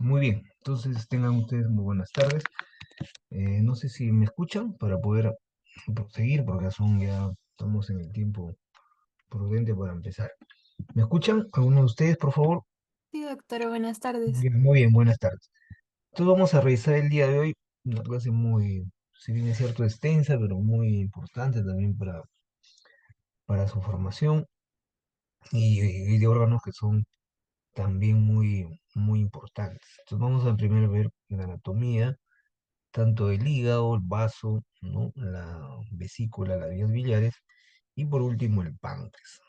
Muy bien, entonces tengan ustedes muy buenas tardes. No sé si me escuchan para poder proseguir, porque ya estamos en el tiempo prudente para empezar. ¿Me escuchan? ¿Alguno de ustedes, por favor? Sí, doctora, buenas tardes. Bien, muy bien, buenas tardes. Entonces vamos a revisar el día de hoy una clase si bien es cierto, extensa, pero muy importante también para su formación y de órganos que son también muy importantes. Entonces vamos a primero ver la anatomía tanto el hígado, el vaso, ¿no? La vesícula, las vías biliares y por último el páncreas.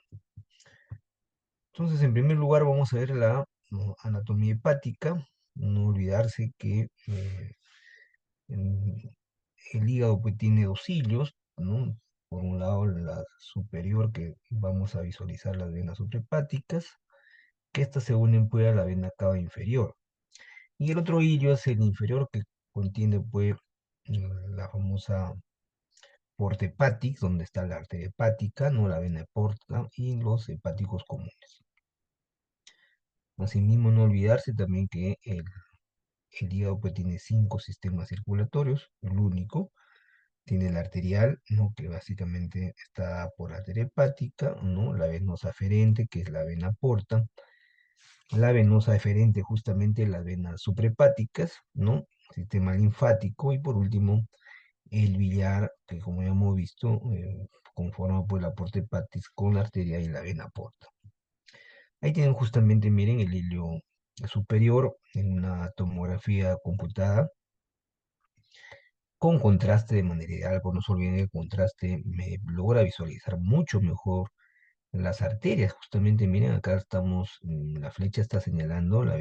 Entonces, en primer lugar vamos a ver la, ¿no?, anatomía hepática. No olvidarse que en- el hígado pues tiene dos cilios, ¿no? Por un lado la superior, que vamos a visualizar las venas suprahepáticas, que estas se unen pues a la vena cava inferior. Y el otro hilio es el inferior, que contiene pues la famosa porta hepatic, donde está la arteria hepática, no la vena porta y los hepáticos comunes. Asimismo, no olvidarse también que el hígado pues, tiene cinco sistemas circulatorios, el único. Tiene el arterial, ¿no?, que básicamente está por arteria hepática, ¿no? La venosa aferente, que es la vena porta. La venosa eferente, justamente las venas suprahepáticas, ¿no? Sistema linfático. Y por último, el billar, que como ya hemos visto, conforma pues la porta hepatis con la arteria y la vena porta. Ahí tienen justamente, miren, el hilio superior en una tomografía computada con contraste de manera ideal, por no se olviden, el contraste me logra visualizar mucho mejor las arterias. Justamente, miren, acá estamos, la flecha está señalando la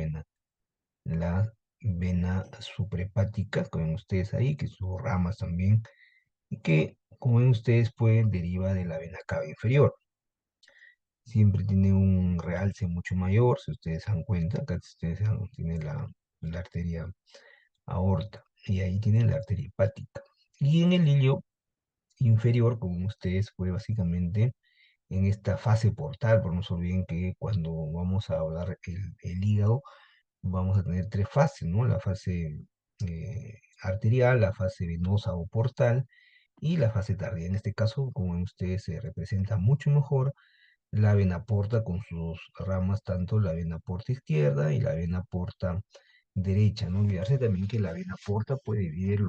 vena suprahepática, como ven ustedes ahí, que sus ramas también, y que, como ven ustedes, pues deriva de la vena cava inferior. Siempre tiene un realce mucho mayor, si ustedes se dan cuenta. Acá ustedes tienen la arteria aorta, y ahí tienen la arteria hepática. Y en el hilio inferior, como ustedes, pues básicamente en esta fase portal, pero no se olviden que cuando vamos a hablar el hígado, vamos a tener tres fases, ¿no? La fase arterial, la fase venosa o portal y la fase tardía. En este caso, como ven ustedes, se representa mucho mejor la vena porta con sus ramas, tanto la vena porta izquierda y la vena porta derecha. No olvidarse también que la vena porta puede dividir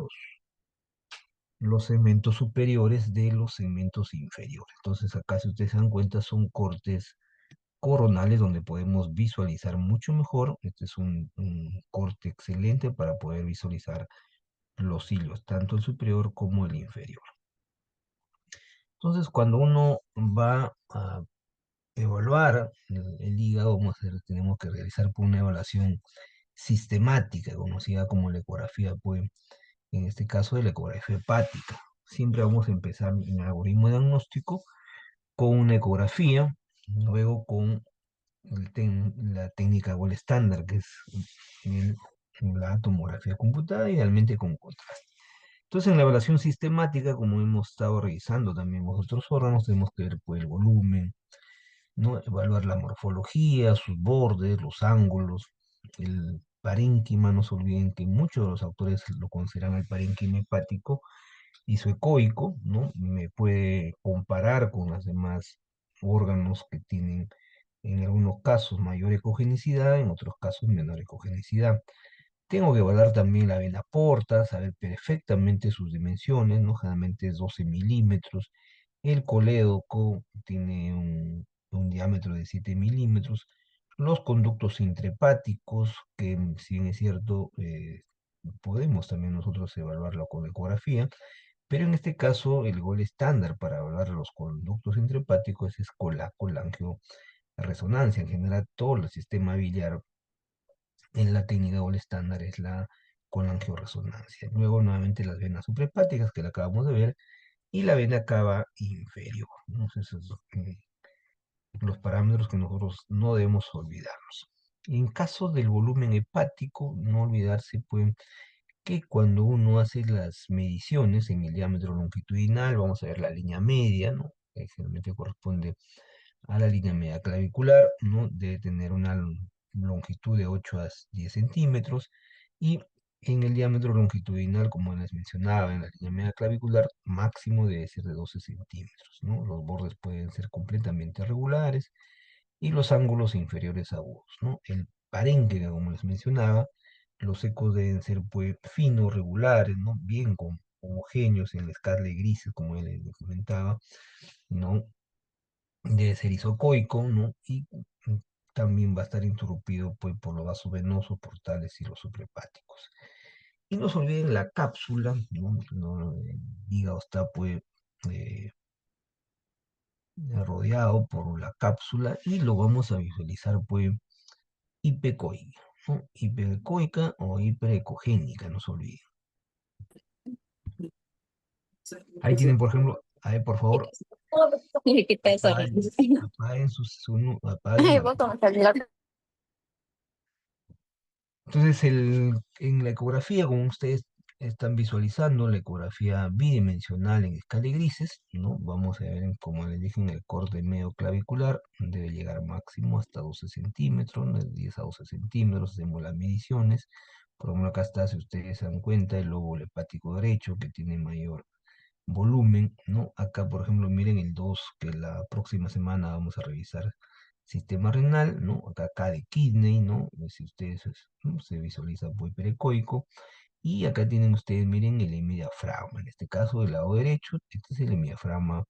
los segmentos superiores de los segmentos inferiores. Entonces acá, si ustedes se dan cuenta, son cortes coronales donde podemos visualizar mucho mejor. Este es un corte excelente para poder visualizar los hilos, tanto el superior como el inferior. Entonces, cuando uno va a evaluar el hígado, tenemos que realizar pues, una evaluación sistemática, conocida como la ecografía, pues, en este caso de la ecografía hepática. Siempre vamos a empezar en el algoritmo diagnóstico con una ecografía, luego con la técnica gold estándar, que es el- la tomografía computada, idealmente con contraste. Entonces, en la evaluación sistemática, como hemos estado revisando también los otros órganos, tenemos que ver pues, el volumen, ¿no? Evaluar la morfología, sus bordes, los ángulos, el parénquima. No se olviden que muchos de los autores lo consideran el parénquima hepático isoecoico, ¿no? Me puede comparar con los demás órganos que tienen en algunos casos mayor ecogenicidad, en otros casos menor ecogenicidad. Tengo que evaluar también la vena porta, saber perfectamente sus dimensiones, ¿no? Generalmente es 12 milímetros. El colédoco tiene un diámetro de 7 milímetros. Los conductos intrahepáticos, que si bien es cierto, podemos también nosotros evaluarlo con ecografía, pero en este caso el gol estándar para evaluar los conductos intrahepáticos es con la colangioresonancia. En general, todo el sistema biliar en la técnica gol estándar es la colangioresonancia. Luego, nuevamente, las venas suprahepáticas, que la acabamos de ver, y la vena cava inferior, ¿no? Esos son los parámetros que nosotros no debemos olvidarnos. En caso del volumen hepático, no olvidarse, pues, que cuando uno hace las mediciones en el diámetro longitudinal, vamos a ver la línea media, ¿no? Que generalmente corresponde a la línea media clavicular, ¿no? Debe tener una longitud de 8 a 10 centímetros y en el diámetro longitudinal, como les mencionaba, en la línea media clavicular, máximo debe ser de 12 centímetros, ¿no? Los bordes pueden ser completamente regulares y los ángulos inferiores agudos, ¿no? El parénquima, como les mencionaba, los ecos deben ser pues finos, regulares, ¿no? Bien homogéneos en la escala de grises, como él les comentaba, ¿no? Debe ser isocoico, ¿no? Y también va a estar interrumpido pues, por los vasos venosos, portales y los suprahepáticos. Y no se olviden la cápsula, ¿no? El hígado está pues eh, rodeado por la cápsula y lo vamos a visualizar pues hipecoica, ¿no? Hipecoica o hiperecogénica, no se olviden. Ahí tienen, por ejemplo, a ver, por favor, ¿Qué tal eso? apaguen, apaguen la luz. Entonces, en la ecografía, como ustedes están visualizando, la ecografía bidimensional en escala de grises, ¿no? Vamos a ver, como les dije, en el corte medio clavicular, debe llegar máximo hasta 12 centímetros, ¿no? De 10 a 12 centímetros, hacemos las mediciones. Por ejemplo, acá está, si ustedes se dan cuenta, el lóbulo hepático derecho, que tiene mayor volumen, ¿no? Acá, por ejemplo, miren el 2 que la próxima semana vamos a revisar sistema renal, ¿no? Acá de kidney, ¿no? Si ustedes ¿no? Se visualiza muy perecoico. Y acá tienen ustedes, miren, el hemidiafragma. En este caso, del lado derecho, este es el hemidiafragma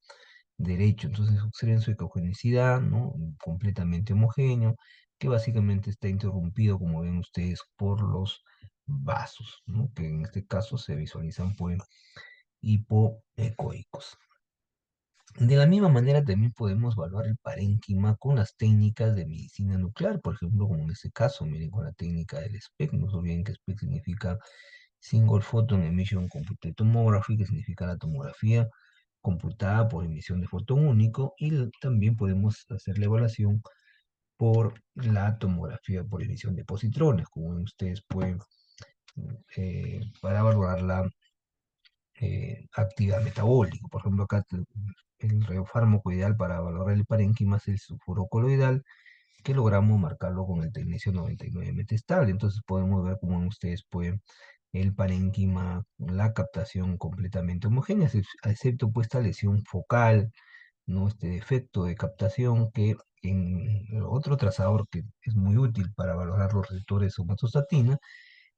derecho. Entonces, observen su ecogenicidad, ¿no? Completamente homogéneo, que básicamente está interrumpido, como ven ustedes, por los vasos, ¿no? Que en este caso se visualizan, pues, hipoecoicos. De la misma manera también podemos evaluar el parénquima con las técnicas de medicina nuclear, por ejemplo, como en este caso, miren, con la técnica del SPECT, no se olviden que SPECT significa Single Photon Emission Computed Tomography, que significa la tomografía computada por emisión de fotón único, y también podemos hacer la evaluación por la tomografía por emisión de positrones, como ustedes pueden, para valorar la actividad metabólica. Por ejemplo, acá el radiofármaco ideal para valorar el parénquima es el sulfuro coloidal, que logramos marcarlo con el tecnecio 99 metestable. Entonces podemos ver cómo ustedes pueden el parénquima, la captación completamente homogénea, excepto pues esta lesión focal, ¿no? Este defecto de captación que en otro trazador que es muy útil para valorar los receptores somatostatina,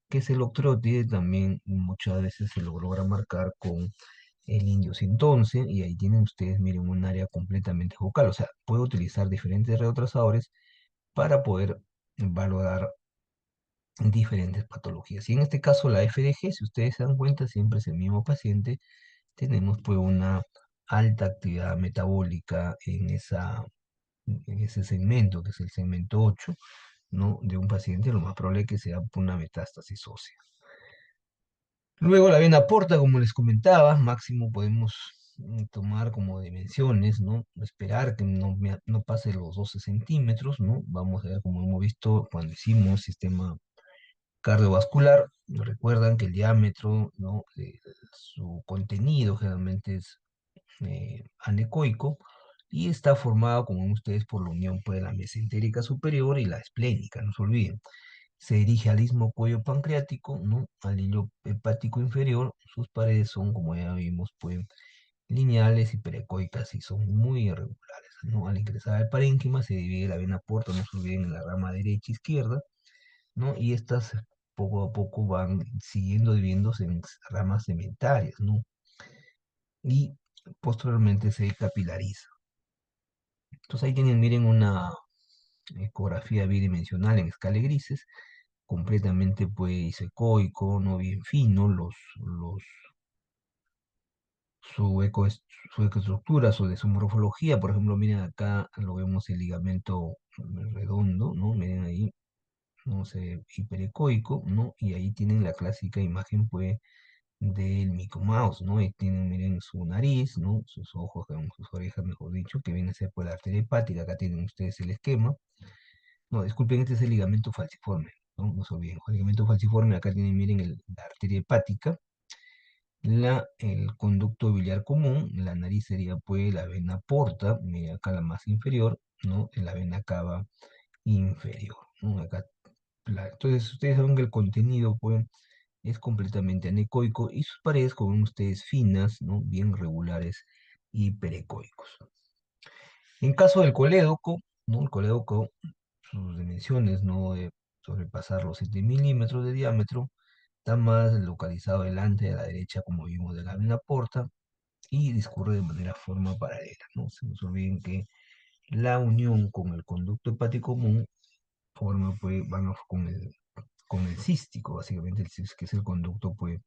que es el octreotide, también muchas veces se lo logra marcar con el indio sintonce, y ahí tienen ustedes, miren, un área completamente focal, o sea, puedo utilizar diferentes retrotrazadores para poder valorar diferentes patologías. Y en este caso la FDG, si ustedes se dan cuenta, siempre es el mismo paciente, tenemos pues una alta actividad metabólica en ese segmento, que es el segmento 8, ¿no? De un paciente, lo más probable es que sea una metástasis ósea. Luego la vena porta, como les comentaba, máximo podemos tomar como dimensiones, ¿no? Esperar que no pase los 12 centímetros, ¿no? Vamos a ver, como hemos visto cuando hicimos sistema cardiovascular, recuerdan que el diámetro, ¿no? Su contenido generalmente es anecoico y está formado, como ven ustedes, por la unión pues, de la mesentérica superior y la esplénica, no se olviden. Se dirige al istmo cuello pancreático, ¿no? Al hilo hepático inferior. Sus paredes son, como ya vimos, pues, lineales y perecoicas y son muy irregulares, ¿no? Al ingresar al parénquima se divide la vena porta, no se olviden, en la rama derecha e izquierda, ¿no? Y estas poco a poco van siguiendo dividiéndose en ramas segmentarias, ¿no? Y posteriormente se capilariza. Entonces ahí tienen, miren, una ecografía bidimensional en escala de grises, completamente pues isecoico, no bien fino, su, eco, su ecoestructura, su morfología, por ejemplo, miren acá, lo vemos el ligamento redondo, ¿no? Miren ahí, no sé, hiperecoico, ¿no? Y ahí tienen la clásica imagen, pues, del Mickey Mouse, ¿no? Y tienen, miren, su nariz, ¿no? Sus ojos, sus orejas, mejor dicho, que viene a ser por la arteria hepática. Acá tienen ustedes el esquema. No, disculpen, este es el ligamento falciforme, ¿no? No se olviden. El ligamento falciforme, acá tienen, miren, la arteria hepática, el conducto biliar común, la nariz sería, pues, la vena porta, miren acá la más inferior, ¿no? En la vena cava inferior. ¿no? Acá, entonces ustedes saben que el contenido, pues, es completamente anecoico y sus paredes, como ven ustedes, finas, ¿no? Bien regulares y perecoicos. En caso del colédoco, ¿no? El colédoco, sus dimensiones no debe sobrepasar los 7 milímetros de diámetro, está más localizado delante de la derecha, como vimos, de la vena porta, y discurre de manera forma paralela, ¿no? Se nos olviden que la unión con el conducto hepático común forma, pues, van con el cístico, básicamente, que es el conducto, pues,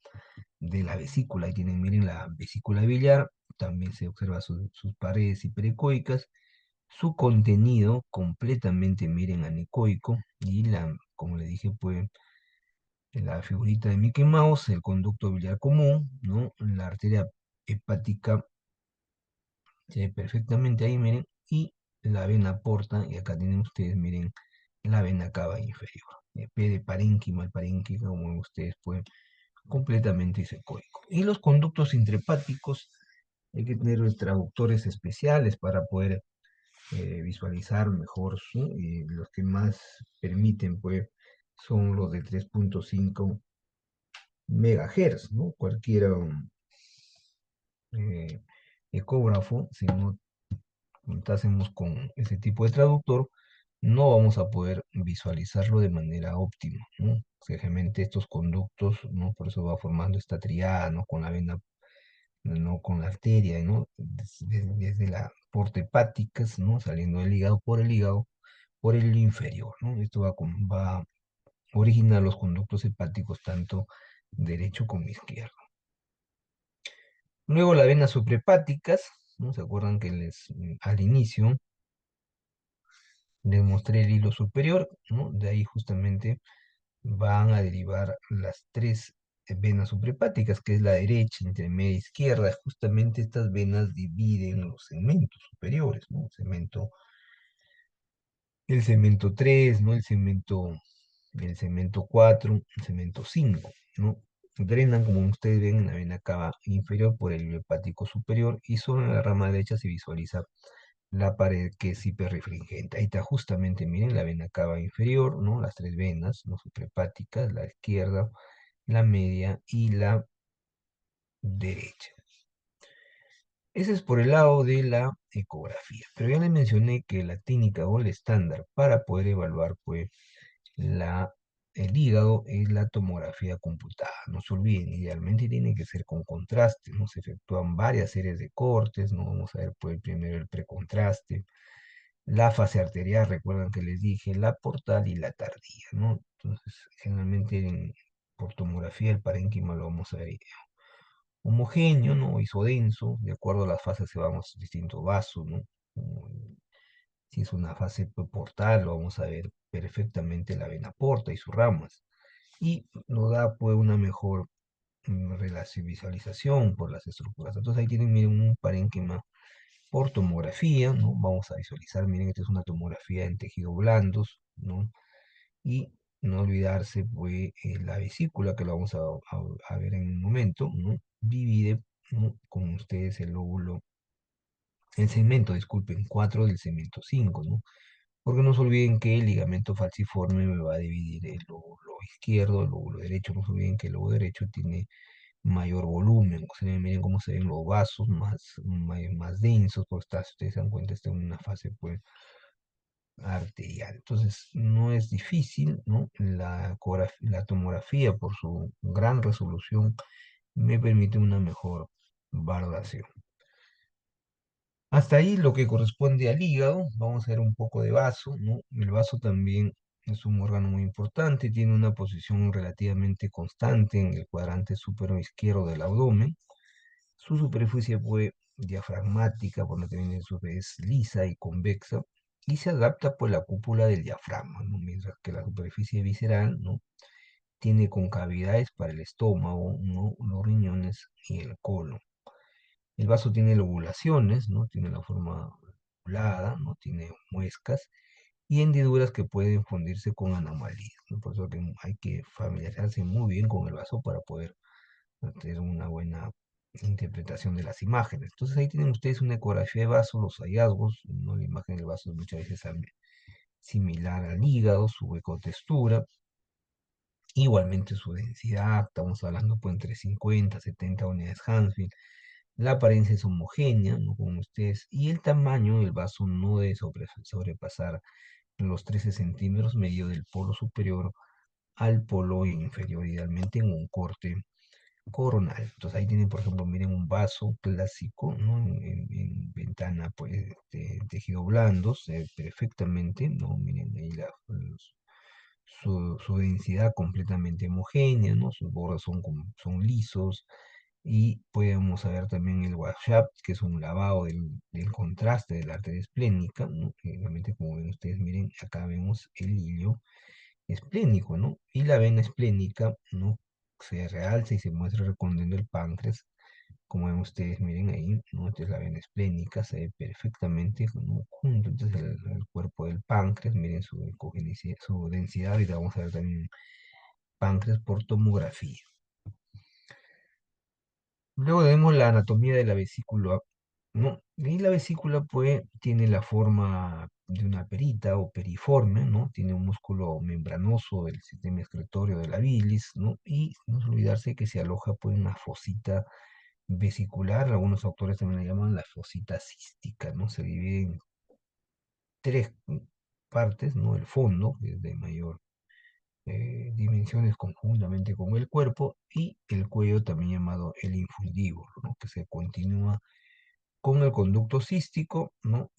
de la vesícula. Ahí tienen, miren, la vesícula biliar, también se observa sus paredes hiperecoicas, su contenido completamente, miren, anecoico, y como le dije, pues, en la figurita de Mickey Mouse, el conducto biliar común, ¿no? La arteria hepática se ve perfectamente ahí, miren, y la vena porta, y acá tienen ustedes, miren, la vena cava inferior. P de parénquima, el parénquima, como ven ustedes, pues, completamente secoico. Y los conductos intrahepáticos, hay que tener traductores especiales para poder visualizar mejor los que más permiten, pues, son los de 3.5 megahertz, ¿no? Cualquier eh, ecógrafo, si no contásemos con ese tipo de traductor, no vamos a poder visualizarlo de manera óptima, ¿no? Seguramente estos conductos, ¿no? Por eso va formando esta triada, ¿no? Con la vena, ¿no? Con la arteria, ¿no? Desde la porta hepática, ¿no? Saliendo del hígado por el inferior, ¿no? Esto va a originar los conductos hepáticos tanto derecho como izquierdo. Luego las venas suprahepáticas, ¿no? ¿Se acuerdan que al inicio les mostré el hilo superior, ¿no? De ahí justamente van a derivar las tres venas suprahepáticas, que es la derecha, intermedia, izquierda. Justamente estas venas dividen los segmentos superiores, ¿no? El segmento 3, ¿no? El segmento 4, el segmento 5, ¿no? Drenan, como ustedes ven, en la vena cava inferior por el hilo hepático superior, y solo en la rama derecha se visualiza la pared que es hiperrefringente. Ahí está justamente, miren, la vena cava inferior, ¿no? Las tres venas, ¿no? Suprahepáticas, la izquierda, la media y la derecha. Ese es por el lado de la ecografía. Pero ya les mencioné que la técnica o el estándar para poder evaluar, pues, la, el hígado es la tomografía computada. No se olviden, idealmente tiene que ser con contraste, ¿no? Se efectúan varias series de cortes, ¿no? Vamos a ver, pues, primero el precontraste, la fase arterial, recuerdan que les dije, la portal y la tardía, ¿no? Entonces, generalmente por tomografía el parénquima lo vamos a ver homogéneo, ¿no? Isodenso, de acuerdo a las fases se van a los distintos vasos, ¿no? Si es una fase portal, lo vamos a ver perfectamente la vena porta y sus ramas. Y nos da, pues, una mejor relación, visualización por las estructuras. Entonces ahí tienen, miren, un parénquima por tomografía, ¿no? Vamos a visualizar, miren, esta es una tomografía en tejidos blandos, ¿no? Y no olvidarse, pues, la vesícula, que lo vamos a ver en un momento, ¿no? Divide, ¿no? Con ustedes el segmento, disculpen, 4 del segmento 5, ¿no? Porque no se olviden que el ligamento falciforme me va a dividir el lóbulo izquierdo, el lóbulo derecho. No se olviden que el lóbulo derecho tiene mayor volumen. O sea, miren cómo se ven los vasos más densos, porque si ustedes se dan cuenta, está en una fase, pues, arterial. Entonces, no es difícil, ¿no? La tomografía, por su gran resolución, me permite una mejor valoración. Hasta ahí lo que corresponde al hígado. Vamos a ver un poco de vaso, ¿no? El vaso también es un órgano muy importante, tiene una posición relativamente constante en el cuadrante superior izquierdo del abdomen. Su superficie fue diafragmática, por lo que viene es lisa y convexa, y se adapta por la cúpula del diafragma, ¿no? Mientras que la superficie visceral, ¿no? Tiene concavidades para el estómago, ¿no? Los riñones y el colon. El vaso tiene lobulaciones, ¿no? Tiene la forma lobulada, ¿no? Tiene muescas y hendiduras que pueden fundirse con anomalías, ¿no? Por eso que hay que familiarizarse muy bien con el vaso para poder tener una buena interpretación de las imágenes. Entonces ahí tienen ustedes una ecografía de vaso, los hallazgos, ¿no? La imagen del vaso muchas veces similar al hígado, su ecotextura, igualmente su densidad, estamos hablando pues entre 50 70 unidades Hansfield. La apariencia es homogénea, ¿no? Como ustedes, y el tamaño del vaso no debe sobrepasar los 13 centímetros medio del polo superior al polo inferior, idealmente en un corte coronal. Entonces ahí tienen, por ejemplo, miren un vaso clásico, ¿no? En ventana, pues, de tejido blando, se ve perfectamente, ¿no? Miren ahí su densidad completamente homogénea, ¿no? Sus bordes son lisos. Y podemos ver también el washout, que es un lavado del contraste de la arteria esplénica, ¿no? Realmente, como ven ustedes, miren, acá vemos el hilio esplénico, ¿no? Y la vena esplénica, ¿no? Se realza y se muestra recorriendo el páncreas, como ven ustedes, miren ahí, ¿no? Esta es la vena esplénica, se ve perfectamente, ¿no? Junto entonces al cuerpo del páncreas, miren su densidad, ahorita vamos a ver también páncreas por tomografía. Luego vemos la anatomía de la vesícula, ¿no? Y la vesícula, pues, tiene la forma de una perita o periforme, ¿no? Tiene un músculo membranoso del sistema excretorio de la bilis, ¿no? Y no olvidarse que se aloja, pues, en una fosita vesicular, algunos autores también la llaman la fosita cística, ¿no? Se divide en tres partes, ¿no? El fondo, que es de mayor dimensiones conjuntamente con el cuerpo, y el cuello también llamado el infundíbulo, ¿no? Que se continúa con el conducto cístico, ¿no?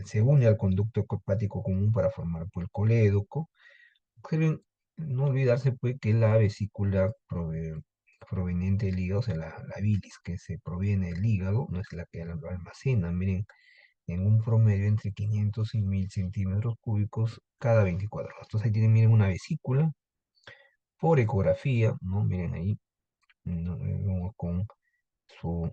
Se une al conducto hepático común para formar pues, el colédoco. Deben no olvidarse pues que la vesícula proveniente del hígado, o sea, la bilis que se proviene del hígado, no es la que lo almacena, miren, en un promedio entre 500 y 1000 centímetros cúbicos cada 24 horas. Entonces ahí tienen, miren, una vesícula por ecografía, ¿no? Miren ahí, ¿no? Con su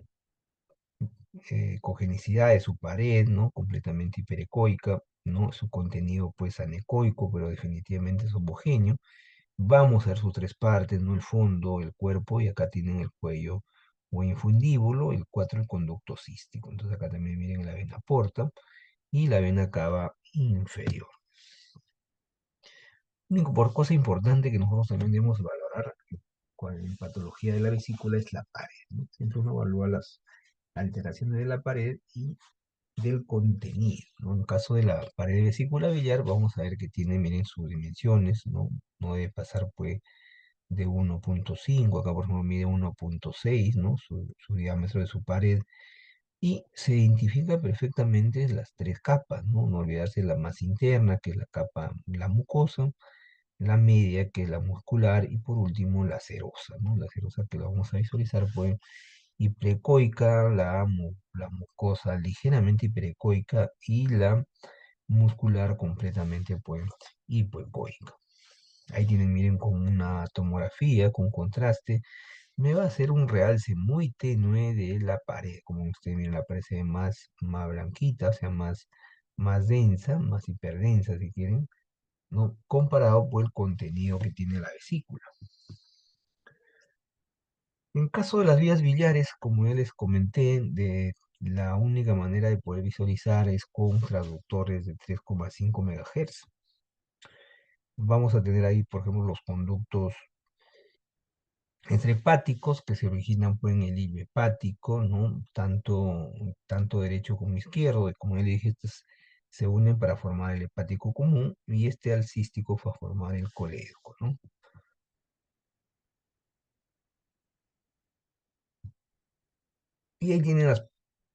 cogenicidad de su pared, ¿no? Completamente hiperecoica, ¿no? Su contenido, pues, anecoico, pero definitivamente es homogéneo. Vamos a ver sus tres partes, ¿no? El fondo, el cuerpo, y acá tienen el cuello o infundíbulo, el 4 el conducto cístico. Entonces acá también miren la vena porta y la vena cava inferior. Único por cosa importante que nosotros también debemos valorar en patología de la vesícula es la pared, ¿no? Siempre uno evalúa las alteraciones de la pared y del contenido, ¿no? En caso de la pared vesicular biliar, vamos a ver que tiene, miren, sus dimensiones, ¿no? No debe pasar, pues, de 1.5, acá por ejemplo mide 1.6, ¿no? Su diámetro de su pared, y se identifica perfectamente las tres capas, ¿no? No olvidarse la más interna, que es la capa, la mucosa, la media, que es la muscular, y por último la serosa, ¿no? La serosa que la vamos a visualizar, pues, hiperecoica, la mucosa ligeramente hiperecoica y la muscular completamente, pues, hipoecoica. Ahí tienen, miren, con una tomografía, con contraste, me va a hacer un realce muy tenue de la pared. Como ustedes miren, la pared se ve más blanquita, o sea, más densa, más hiperdensa, si quieren, ¿no? Comparado por el contenido que tiene la vesícula. En caso de las vías biliares, como ya les comenté, la única manera de poder visualizar es con traductores de 3,5 MHz. Vamos a tener ahí, por ejemplo, los conductos hepáticos que se originan pues, en el hilo hepático, ¿no? Tanto derecho como izquierdo, como ya le dije, estos se unen para formar el hepático común y este al cístico para formar el colédoco, ¿no? Y ahí tienen las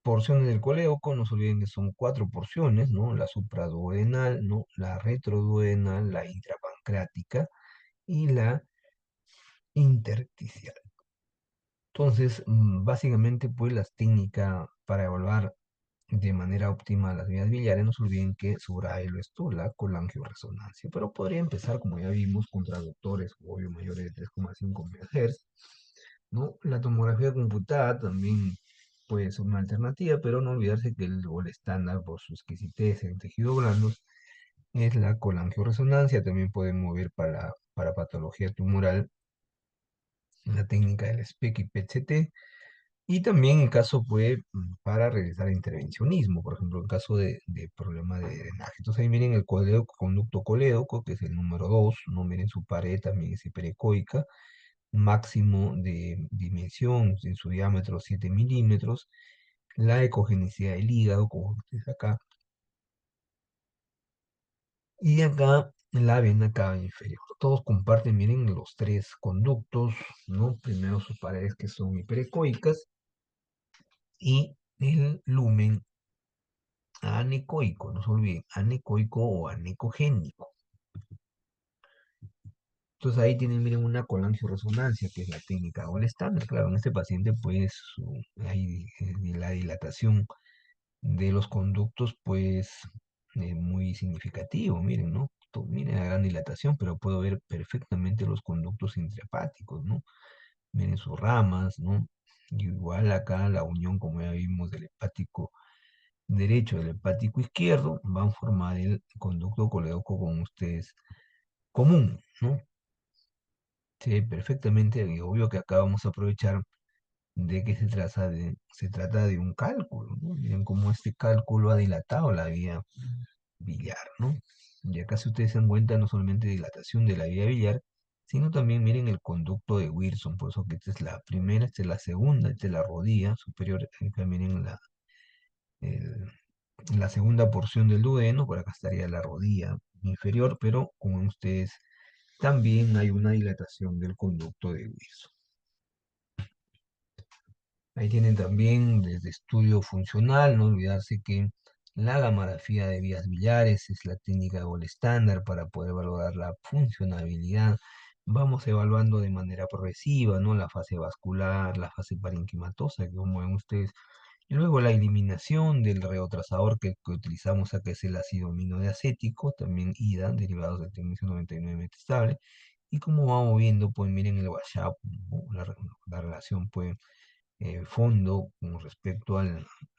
porciones del colédoco, no se olviden que son cuatro porciones, ¿no? La supraduodenal, ¿no? La retroduodenal, la intrapancreática y la intersticial. Entonces, básicamente, pues las técnicas para evaluar de manera óptima las vías biliares, no se olviden que subrayelo esto, la colangioresonancia, pero podría empezar, como ya vimos, con traductores obvio mayores de 3,5 MHz, ¿no? La tomografía computada también puede ser una alternativa, pero no olvidarse que el gol estándar por su exquisitez en tejido blando es la colangioresonancia. También podemos ver para patología tumoral la técnica del SPECT y PET-CT, Y también en caso puede para realizar intervencionismo, por ejemplo, en caso de problema de drenaje. Entonces ahí miren el conducto colédoco, que es el número 2, no miren su pared también es hiperecoica, máximo de dimensión en su diámetro 7 milímetros, la ecogenicidad del hígado, como ustedes acá, y acá la vena cava inferior. Todos comparten, miren, los tres conductos, ¿no? Primero sus paredes que son hiperecoicas y el lumen anecoico, no se olviden, anecoico o anecogénico. Entonces ahí tienen, miren, una colangioresonancia, que es la técnica o el estándar. Claro, en este paciente, pues, hay la dilatación de los conductos, pues, muy significativo, miren, ¿no? Miren la gran dilatación, pero puedo ver perfectamente los conductos intrahepáticos, ¿no? Miren sus ramas, ¿no? Igual acá la unión, como ya vimos, del hepático derecho del hepático izquierdo, van a formar el conducto colédoco con ustedes común, ¿no? Sí, perfectamente, y obvio que acá vamos a aprovechar de que se trata de un cálculo, ¿no? Miren cómo este cálculo ha dilatado la vía biliar, ¿no? Y acá, si ustedes se dan cuenta, no solamente dilatación de la vía biliar, sino también miren el conducto de Wilson, por eso que esta es la primera, esta es la segunda, esta es la rodilla superior, acá miren el- la segunda porción del duodeno, por acá estaría la rodilla inferior, pero como ven ustedes, también hay una dilatación del conducto de Wilson. Ahí tienen también desde estudio funcional, no olvidarse que la gamografía de vías biliares es la técnica de gol estándar para poder valorar la funcionabilidad. Vamos evaluando de manera progresiva, ¿no? La fase vascular, la fase parenquimatosa, que como ven ustedes. Y luego la eliminación del reotrasador que utilizamos acá es el ácido aminodeacético, también IDA, derivados del tecnicio 99 metestable. Y como vamos viendo, pues miren el washout, ¿no? La relación, pues fondo con respecto a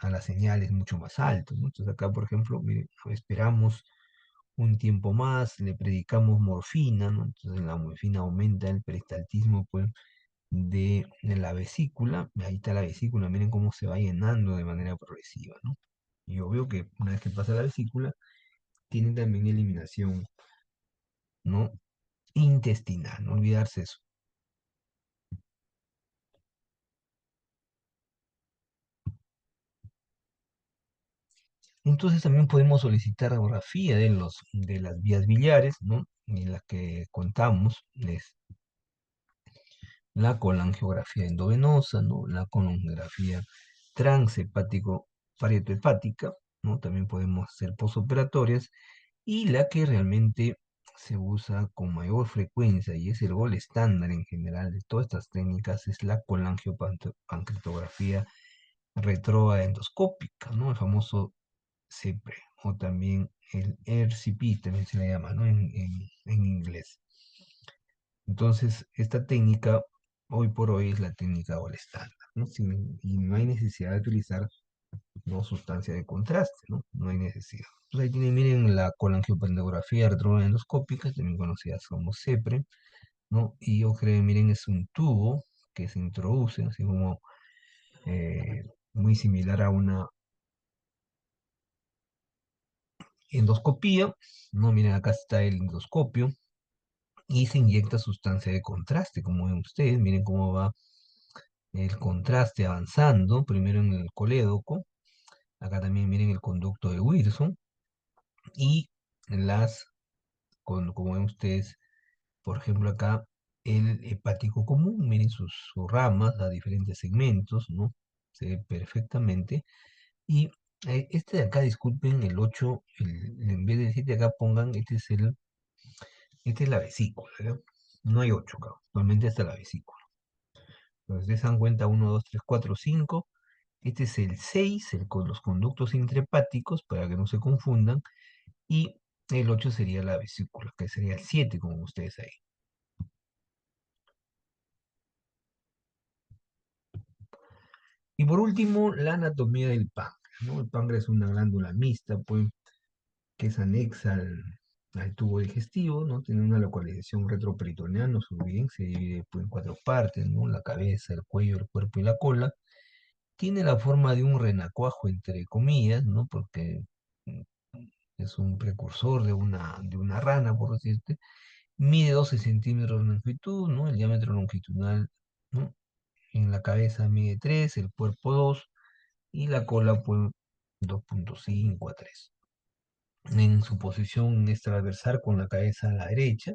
la señal es mucho más alto, ¿no? Entonces acá, por ejemplo, miren, esperamos un tiempo más, le predicamos morfina, ¿no? Entonces la morfina aumenta el peristaltismo, pues, de la vesícula. Ahí está la vesícula, miren cómo se va llenando de manera progresiva, ¿no? Y obvio que una vez que pasa la vesícula, tiene también eliminación, ¿no? Intestinal, no olvidarse eso. Entonces también podemos solicitar radiografía de las vías biliares, ¿no? En las que contamos, es la colangiografía endovenosa, ¿no? La colangiografía transhepático parietohepática, ¿no? También podemos hacer posoperatorias, y la que realmente se usa con mayor frecuencia y es el gol estándar en general de todas estas técnicas es la colangiopancreatografía retroendoscópica, ¿no? El famoso CEPRE, o también el RCP, también se le llama, ¿no? En inglés. Entonces, esta técnica, hoy por hoy, es la técnica o el estándar, ¿no? Y no hay necesidad de utilizar, ¿no?, sustancia de contraste, ¿no? No hay necesidad. Entonces, ahí tienen, miren, la colangiopantografía retroendoscópica, también conocida como CEPRE, ¿no? Y yo creo, miren, es un tubo que se introduce, así como eh, muy similar a una endoscopía, ¿no? Miren, acá está el endoscopio, y se inyecta sustancia de contraste, como ven ustedes, miren cómo va el contraste avanzando, primero en el colédoco, acá también miren el conducto de Wilson, y las, como ven ustedes, por ejemplo acá, el hepático común, miren sus ramas a diferentes segmentos, ¿no? Se ve perfectamente, y este de acá, disculpen, el 8 en vez del 7 acá pongan, esta es la vesícula, ¿ya? No hay 8 acá, solamente está la vesícula. Entonces, ustedes se dan cuenta, uno, 2, 3, 4, 5. Este es el 6, con los conductos intrahepáticos, para que no se confundan. Y el 8 sería la vesícula, que sería el 7, como ustedes ahí. Y por último, la anatomía del páncreas, ¿no? El páncreas es una glándula mixta, pues, que es anexa al tubo digestivo, ¿no? Tiene una localización retroperitoneal, no se olviden, se divide, pues, en cuatro partes, ¿no? La cabeza, el cuello, el cuerpo y la cola. Tiene la forma de un renacuajo, entre comillas, ¿no? Porque mm, es un precursor de una rana, por decirte. Mide 12 centímetros de longitud, ¿no? El diámetro longitudinal, ¿no? En la cabeza mide 3, el cuerpo 2 y la cola, pues, 2,5 a 3. En su posición es transversal con la cabeza a la derecha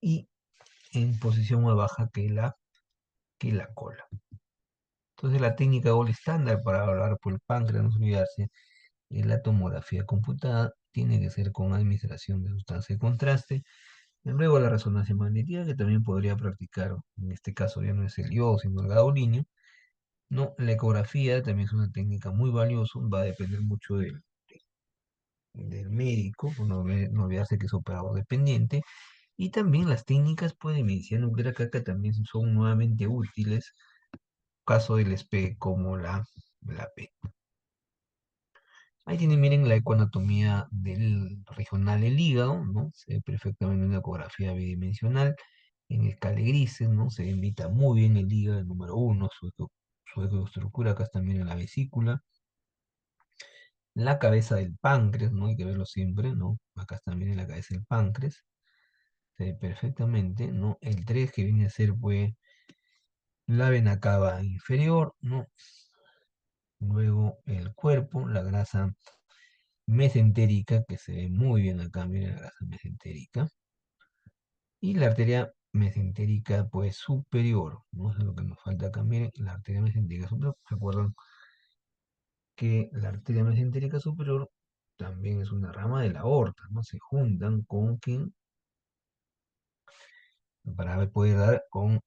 y en posición más baja que la cola. Entonces la técnica gold estándar para hablar por el páncreas, no olvidarse, es la tomografía computada, tiene que ser con administración de sustancia de contraste. Y luego la resonancia magnética, que también podría practicar, en este caso ya no es el yo, sino el gadolinio. No, la ecografía también es una técnica muy valiosa, va a depender mucho del médico, no olvidarse que es operador dependiente. Y también las técnicas pues, de medicina nuclear acá también son nuevamente útiles, caso del SPE como la P. Ahí tienen, miren, la ecoanatomía del regional del hígado, ¿no? Se ve perfectamente una ecografía bidimensional en escala de grises, ¿no? Se invita muy bien el hígado, el número uno, su estructura, acá está también en la vesícula. La cabeza del páncreas, ¿no? Hay que verlo siempre, ¿no? Acá está también en la cabeza del páncreas. Se ve perfectamente, ¿no? El 3 que viene a ser, pues, la vena cava inferior, ¿no? Luego el cuerpo, la grasa mesentérica, que se ve muy bien acá, miren la grasa mesentérica. Y la arteria mesentérica, pues, superior, ¿no? Eso es lo que nos falta acá, miren, la arteria mesentérica superior. Recuerdan que la arteria mesentérica superior también es una rama de la aorta, ¿no? Se juntan con quien para poder dar con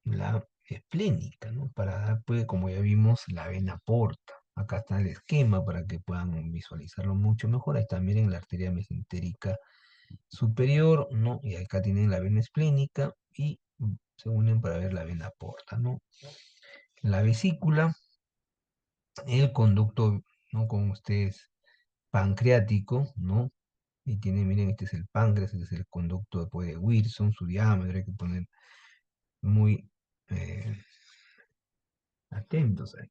la esplénica, ¿no? Para dar, pues, como ya vimos, la vena porta. Acá está el esquema para que puedan visualizarlo mucho mejor. Ahí está, miren, la arteria mesentérica superior, ¿no? Y acá tienen la vena esplénica y se unen para ver la vena porta, ¿no? La vesícula, el conducto, ¿no? Con ustedes, pancreático, ¿no? Y tiene, miren, este es el páncreas, este es el conducto después de Wilson, su diámetro, hay que poner muy atentos ahí.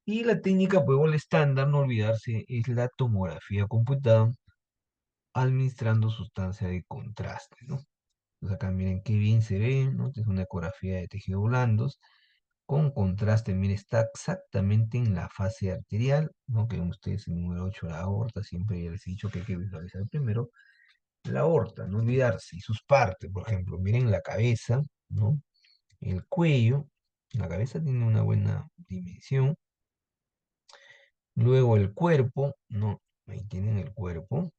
Y la técnica, pues, o el estándar, no olvidarse, es la tomografía computada administrando sustancia de contraste, ¿no? Entonces acá miren qué bien se ve, ¿no? Esta es una ecografía de tejidos blandos con contraste, miren, está exactamente en la fase arterial, ¿no? Que ven ustedes el número 8 la aorta, siempre ya les he dicho que hay que visualizar primero la aorta, no olvidarse, y sus partes, por ejemplo, miren la cabeza, ¿no? El cuello, la cabeza tiene una buena dimensión. Luego el cuerpo, ¿no? Ahí tienen el cuerpo.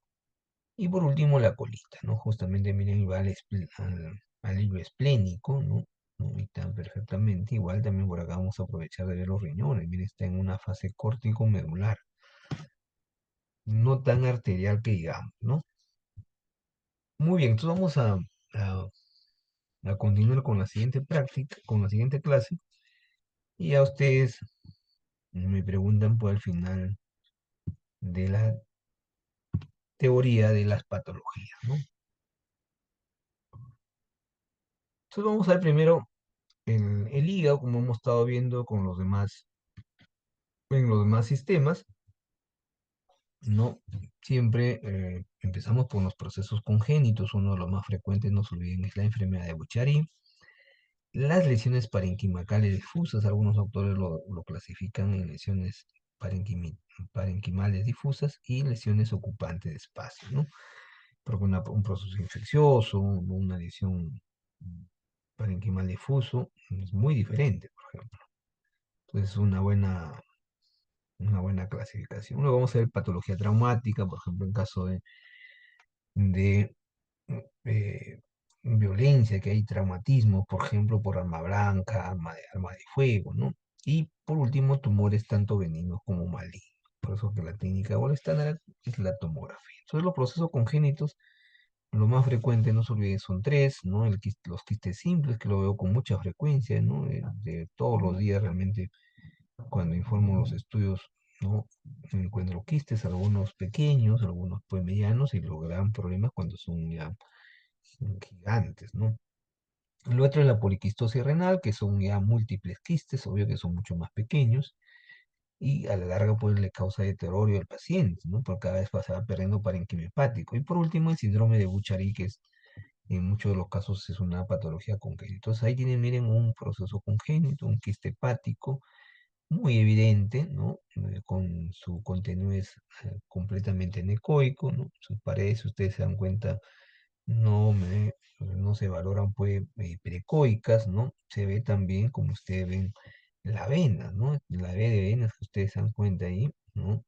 Y por último la colita, ¿no? Justamente miren, va al hilo esplénico, ¿no? ¿No? Ahí están perfectamente. Igual también por acá vamos a aprovechar de ver los riñones. Miren, está en una fase córtico-medular. No tan arterial que digamos, ¿no? Muy bien, entonces vamos a continuar con la siguiente práctica, con la siguiente clase. Y ya ustedes me preguntan por el final de la teoría de las patologías, ¿no? Entonces vamos a ver primero el hígado, como hemos estado viendo con los demás, en los demás sistemas, ¿no? Siempre empezamos por los procesos congénitos, uno de los más frecuentes, no se olviden, es la enfermedad de Bucharí. Las lesiones parenquimacales difusas, algunos autores lo clasifican en lesiones parenquimales difusas y lesiones ocupantes de espacio, ¿no? Porque un proceso infeccioso, una lesión parenquimal difuso, es muy diferente, por ejemplo. Entonces, una buena clasificación. Luego vamos a ver patología traumática, por ejemplo, en caso de eh, violencia, que hay traumatismo, por ejemplo, por arma blanca, arma de fuego, ¿no? Y por último, tumores tanto benignos como malignos. Por eso que la técnica o la estándar es la tomografía. Entonces, los procesos congénitos, lo más frecuente, no se olviden, son tres, ¿no? Los quistes simples, que lo veo con mucha frecuencia, ¿no? De todos los días realmente cuando informo los estudios, ¿no? Encuentro quistes, algunos pequeños, algunos pues medianos, y los gran problemas cuando son ya gigantes, ¿no? Lo otro es la poliquistosis renal, que son ya múltiples quistes, obvio que son mucho más pequeños. y a la larga pues le causa deterioro al paciente, ¿no? Porque cada vez se va perdiendo parénquima hepático. Y por último, el síndrome de Bucharý, que es en muchos de los casos es una patología congénita. Entonces ahí tienen, miren, un proceso congénito, un quiste hepático muy evidente, ¿no? Con su contenido es completamente anecoico, ¿no? Sus paredes, si ustedes se dan cuenta, no, no se valoran pues precoicas, ¿no? Se ve también, como ustedes ven, la vena, ¿no? La V de venas que ustedes se dan cuenta ahí, ¿no?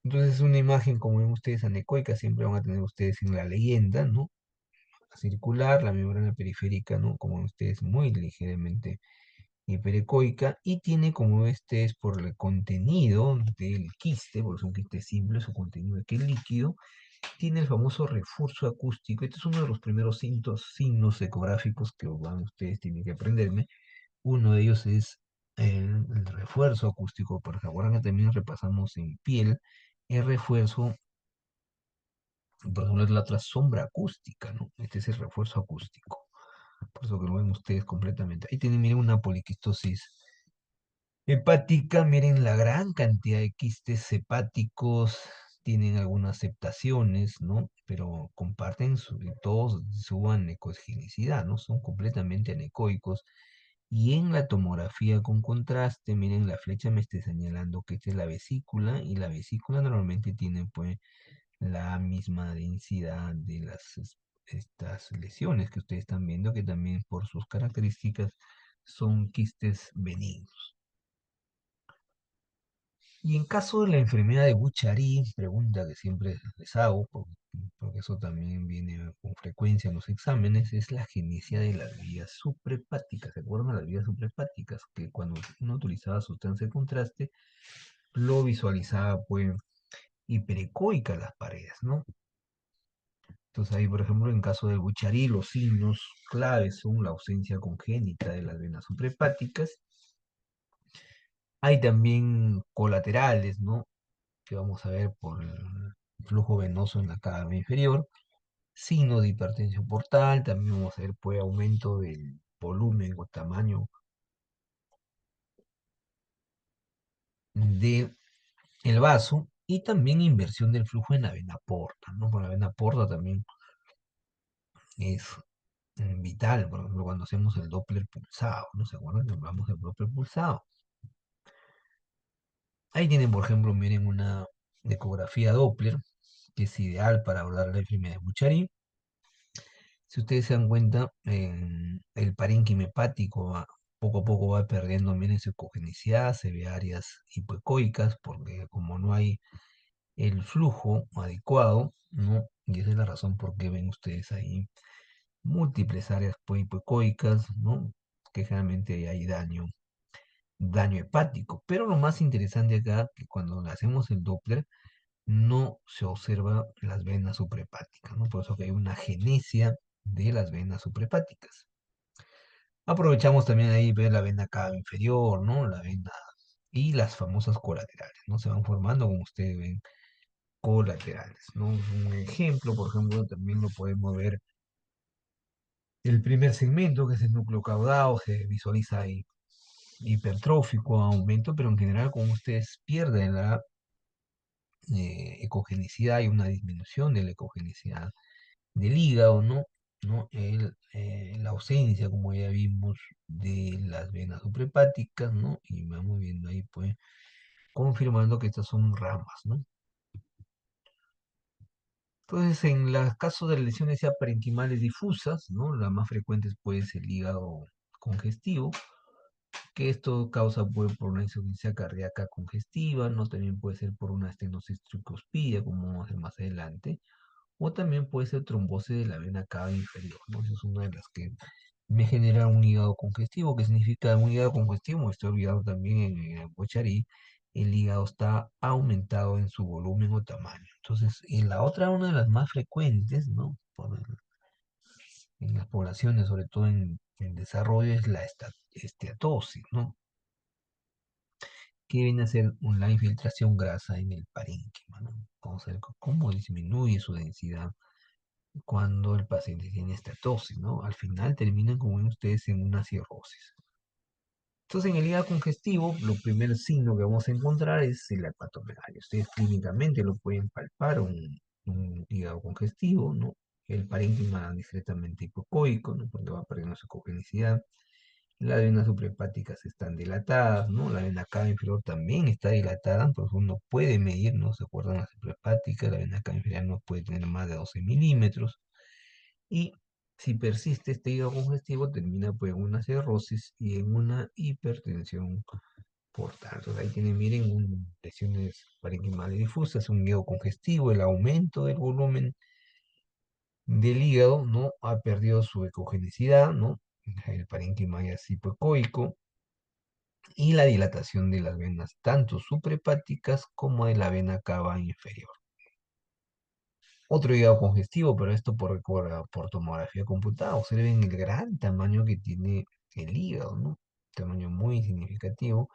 Entonces es una imagen, como ven ustedes, anecoica, siempre van a tener ustedes en la leyenda, ¿no? Circular, la membrana periférica, ¿no? Como ven ustedes, muy ligeramente hiperecoica, y tiene, como este es por el contenido del quiste, porque es un quiste simple, su contenido de que es líquido, tiene el famoso refuerzo acústico. Este es uno de los primeros signos ecográficos que ustedes tienen que aprenderme. Uno de ellos es el refuerzo acústico. Por ahora que también repasamos en piel, el refuerzo, por ejemplo, es la otra sombra acústica, ¿no? Este es el refuerzo acústico. Por eso que lo ven ustedes completamente. Ahí tienen, miren, una poliquistosis hepática, miren la gran cantidad de quistes hepáticos, tienen algunas aceptaciones, ¿no? Pero comparten todos su anecogenicidad, ¿no? Son completamente anecoicos. Y en la tomografía con contraste, miren, la flecha me está señalando que esta es la vesícula, y la vesícula normalmente tiene, pues, la misma densidad de estas lesiones que ustedes están viendo, que también por sus características son quistes benignos. Y en caso de la enfermedad de Bucharý, pregunta que siempre les hago, porque eso también viene con frecuencia en los exámenes, es la agenesia de las vías suprahepáticas. ¿Se acuerdan de las vías suprahepáticas? Que cuando uno utilizaba sustancia de contraste, lo visualizaba pues hiperecoica las paredes, ¿no? Entonces ahí, por ejemplo, en caso de Bucharý, los signos claves son la ausencia congénita de las venas suprahepáticas. Hay también colaterales, ¿no? Que vamos a ver por el flujo venoso en la cámara inferior, signo de hipertensión portal, también vamos a ver pues aumento del volumen o tamaño del vaso, y también inversión del flujo en la vena porta, ¿no? Por la vena porta también es vital, por ejemplo, cuando hacemos el Doppler pulsado, ¿no? ¿Se acuerdan que hablamos del Doppler pulsado? Ahí tienen, por ejemplo, miren una ecografía Doppler, que es ideal para hablar de la enfermedad de Bucharý. Si ustedes se dan cuenta, el parénquima hepático poco a poco va perdiendo, miren, su ecogenicidad, se ve áreas hipoecoicas, porque como no hay el flujo adecuado, ¿no? Y esa es la razón por qué ven ustedes ahí múltiples áreas hipoecoicas, ¿no? Que generalmente hay daño hepático. Pero lo más interesante acá, que cuando hacemos el Doppler, no se observa las venas suprahepáticas, ¿no? Por eso que hay una agenesia de las venas suprahepáticas. Aprovechamos también ahí ver la vena cava inferior, ¿no? La vena y las famosas colaterales, ¿no? Se van formando, como ustedes ven, colaterales, ¿no? Un ejemplo, por ejemplo, también lo podemos ver el primer segmento, que es el núcleo caudado, se visualiza ahí hipertrófico, aumento, pero en general, como ustedes pierden la ecogenicidad, hay una disminución de la ecogenicidad del hígado, ¿no? ¿No? La ausencia, como ya vimos, de las venas suprahepáticas, ¿no? Y vamos viendo ahí, pues, confirmando que estas son ramas, ¿no? Entonces, en los casos de lesiones ya parenquimales difusas, ¿no? Las más frecuentes puede ser el hígado congestivo, que esto causa pues, por una insuficiencia cardíaca congestiva, ¿no? También puede ser por una estenosis tricuspidia, como vamos a ver más adelante, o también puede ser trombosis de la vena cava inferior, ¿no? Esa es una de las que me genera un hígado congestivo. ¿Qué significa un hígado congestivo? Me estoy olvidando también en el Bocharí, el hígado está aumentado en su volumen o tamaño. Entonces, en la otra, una de las más frecuentes, ¿no? En las poblaciones, sobre todo en desarrollo, es la esteatosis, ¿no? Que viene a ser una infiltración grasa en el parénquima, ¿no? Vamos a ver cómo disminuye su densidad cuando el paciente tiene esteatosis, ¿no? Al final terminan, como ven ustedes, en una cirrosis. Entonces, en el hígado congestivo, lo primer signo que vamos a encontrar es la hepatomegalia. Ustedes clínicamente lo pueden palpar, un hígado congestivo, ¿no? El parénquima discretamente hipocoico, ¿no? Cuando va perdiendo su cogenicidad. Las venas suprahepáticas están dilatadas, ¿no? La vena cava inferior también está dilatada, entonces uno puede medir, ¿no? ¿Se acuerdan? La suprahepática, la vena cava inferior no puede tener más de 12 milímetros. Y si persiste este hígado congestivo, termina pues en una cirrosis y en una hipertensión portal. Entonces ahí tienen, miren, lesiones parenquimales difusas, un hígado congestivo, el aumento del volumen del hígado, ¿no? Ha perdido su ecogenicidad, ¿no? El parénquima ya es hipoecoico, y la dilatación de las venas, tanto suprahepáticas como de la vena cava inferior. Otro hígado congestivo, pero esto por tomografía computada. Observen el gran tamaño que tiene el hígado, ¿no? Tamaño muy significativo.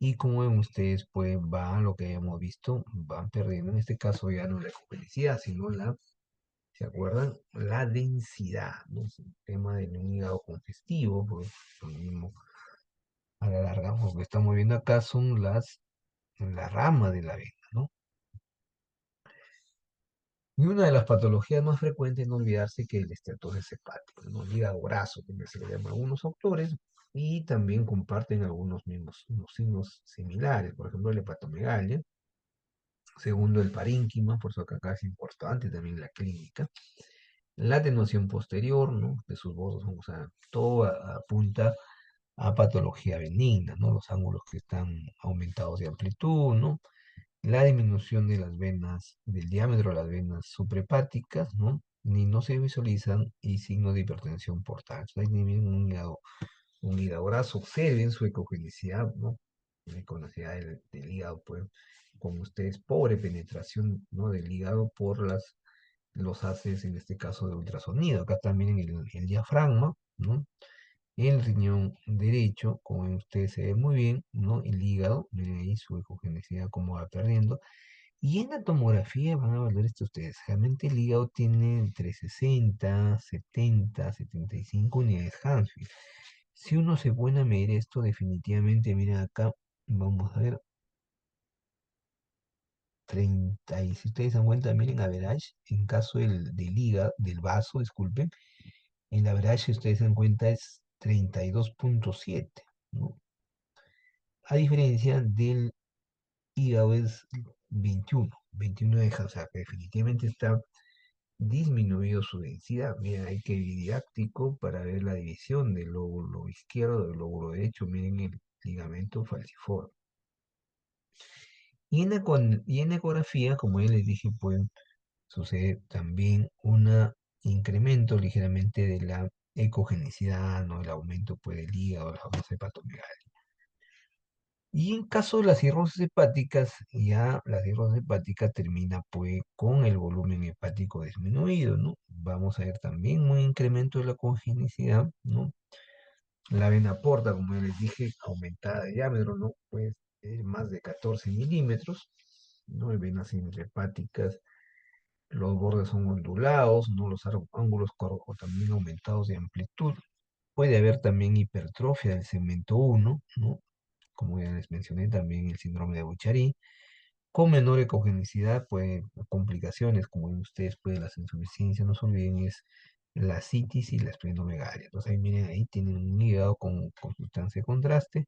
Y como ven ustedes, pues va lo que habíamos visto, van perdiendo, en este caso ya no la ecogenicidad, sino ¿se acuerdan? La densidad, ¿no? Es el tema del hígado congestivo, pues lo mismo a la larga, lo que estamos viendo acá son la rama de la vena, ¿no? Y una de las patologías más frecuentes, no olvidarse que el esteatosis hepático, ¿no? El hígado graso, como se le llama a algunos autores, y también comparten algunos mismos unos signos similares, por ejemplo, la hepatomegalia, segundo el parénquima, por eso que acá es importante también la clínica, la atenuación posterior, ¿no? De sus bordes, o sea, todo apunta a patología benigna, ¿no? Los ángulos que están aumentados de amplitud, ¿no? La disminución de las venas, del diámetro de las venas suprahepáticas, ¿no? Ni no se visualizan y signos de hipertensión portal. Entonces, ahí tienen un hígado graso, observen su ecogenicidad, ¿no? La ecogenicidad del hígado, pues, como ustedes, pobre penetración, ¿no? Del hígado por los haces, en este caso, de ultrasonido. Acá también el diafragma, ¿no? El riñón derecho, como ustedes se ve muy bien, ¿no? El hígado, miren ahí su ecogenicidad como va perdiendo. Y en la tomografía van a ver esto ustedes. Realmente el hígado tiene entre 60, 70, 75 unidades Hansfield. Si uno se pone a medir esto, definitivamente, miren acá, vamos a ver, 30, y si ustedes se dan cuenta, miren average, en caso del hígado, del vaso, disculpen, el average, si ustedes se dan cuenta, es 32,7, ¿no? A diferencia del hígado es 21 de, o sea, que definitivamente está disminuido su densidad. Miren, hay que ir didáctico para ver la división del lóbulo izquierdo del lóbulo derecho. Miren el ligamento falciforme. Y en ecografía, como ya les dije, pues sucede también un incremento ligeramente de la ecogenicidad, ¿no? El aumento pues, del hígado, la famosa hepatomegalia. Y en caso de las cirrosis hepáticas, ya la cirrosis hepática termina pues con el volumen hepático disminuido, ¿no? Vamos a ver también un incremento de la congenicidad, ¿no? La vena porta, como ya les dije, aumentada de diámetro, ¿no? Pues más de 14 milímetros, ¿no? Hay venas intrahepáticas, los bordes son ondulados, ¿no? Los ángulos también aumentados de amplitud. Puede haber también hipertrofia del segmento 1, ¿no? Como ya les mencioné, también el síndrome de Bucharí. Con menor ecogenicidad, pues complicaciones, como ven ustedes, pues la insuficiencia, no se olviden, es la citis y la esplenomegalia. Entonces ahí miren, ahí tienen un hígado con sustancia de contraste,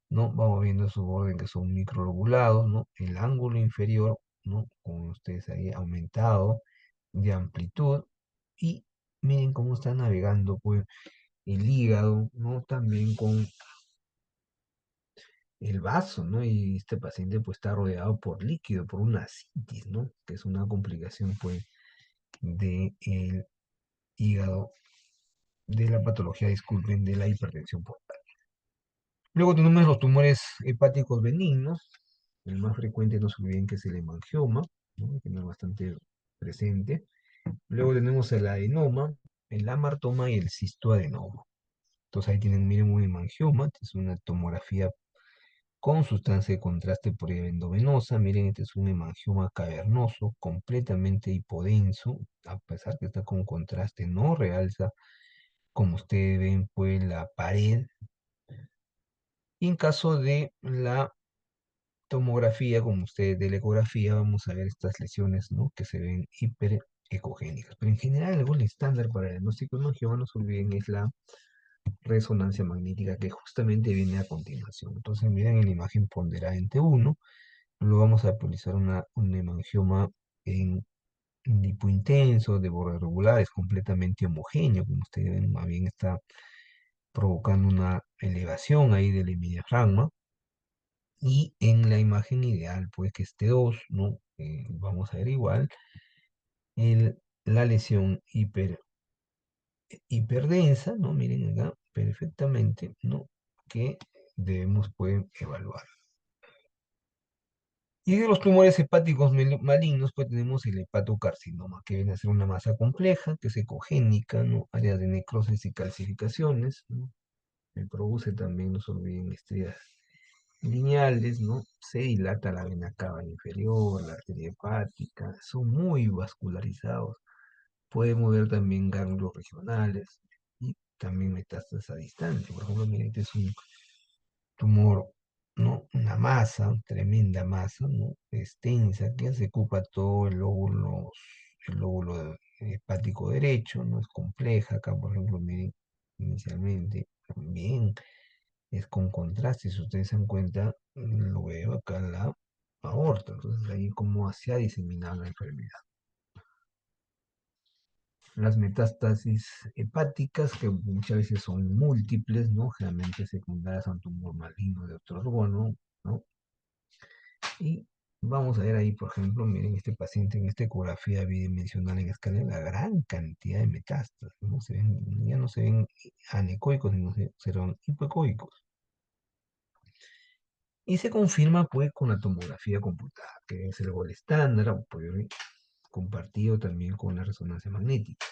¿no? Vamos viendo su orden que son microlobulados, ¿no? El ángulo inferior, ¿no? Como ustedes ahí aumentado de amplitud, y miren cómo está navegando, pues, el hígado, ¿no? También con el vaso, ¿no? Y este paciente pues está rodeado por líquido, por una citis, ¿no? Que es una complicación pues del hígado, de la patología, disculpen, de la hipertensión portal. Luego tenemos los tumores hepáticos benignos. El más frecuente, no se olviden, que es el hemangioma, ¿no? Que no es bastante presente. Luego tenemos el adenoma, el amartoma y el cistoadenoma. Entonces ahí tienen, miren, un hemangioma, que es una tomografía con sustancia de contraste por endovenosa. Miren, este es un hemangioma cavernoso, completamente hipodenso, a pesar que está con contraste, no realza, como ustedes ven, pues la pared. Y en caso de la tomografía, como usted de la ecografía, vamos a ver estas lesiones, ¿no? Que se ven hiperecogénicas. Pero en general, el gol estándar para el diagnóstico de angioma, no se olviden, es la resonancia magnética que justamente viene a continuación. Entonces, miren en la imagen ponderada entre uno, luego vamos a utilizar un hemangioma en lipointenso, de bordes regulares, completamente homogéneo, como ustedes ven, más bien está provocando una elevación ahí del hemidiafragma. Y en la imagen ideal, pues que esté 2, ¿no? Vamos a ver igual la lesión hiperdensa, ¿no? Miren acá perfectamente, ¿no? Que debemos pues evaluar. Y de los tumores hepáticos malignos, pues tenemos el hepatocarcinoma, que viene a ser una masa compleja, que es ecogénica, ¿no? Áreas de necrosis y calcificaciones, ¿no? Me produce también, no se olviden, estrías lineales, ¿no? Se dilata la vena cava inferior, la arteria hepática, son muy vascularizados. Puede mover también ganglios regionales y también metástasis a distancia. Por ejemplo, miren, este es un tumor, ¿no? Una masa, tremenda masa, ¿no? Extensa, que se ocupa todo el lóbulo hepático derecho, ¿no? Es compleja. Acá, por ejemplo, miren, inicialmente también es con contraste. Si ustedes se dan cuenta, lo veo acá en la aorta. Entonces, ahí como se ha diseminado la enfermedad. Las metástasis hepáticas, que muchas veces son múltiples, ¿no? Generalmente secundarias a un tumor maligno de otro órgano, ¿no? Y vamos a ver ahí, por ejemplo, miren este paciente en esta ecografía bidimensional en escala, la gran cantidad de metástasis, ¿no? Ya no se ven anecoicos, sino se ven hipoecoicos. Y se confirma pues con la tomografía computada, que es el gol estándar, pues, compartido también con la resonancia magnética.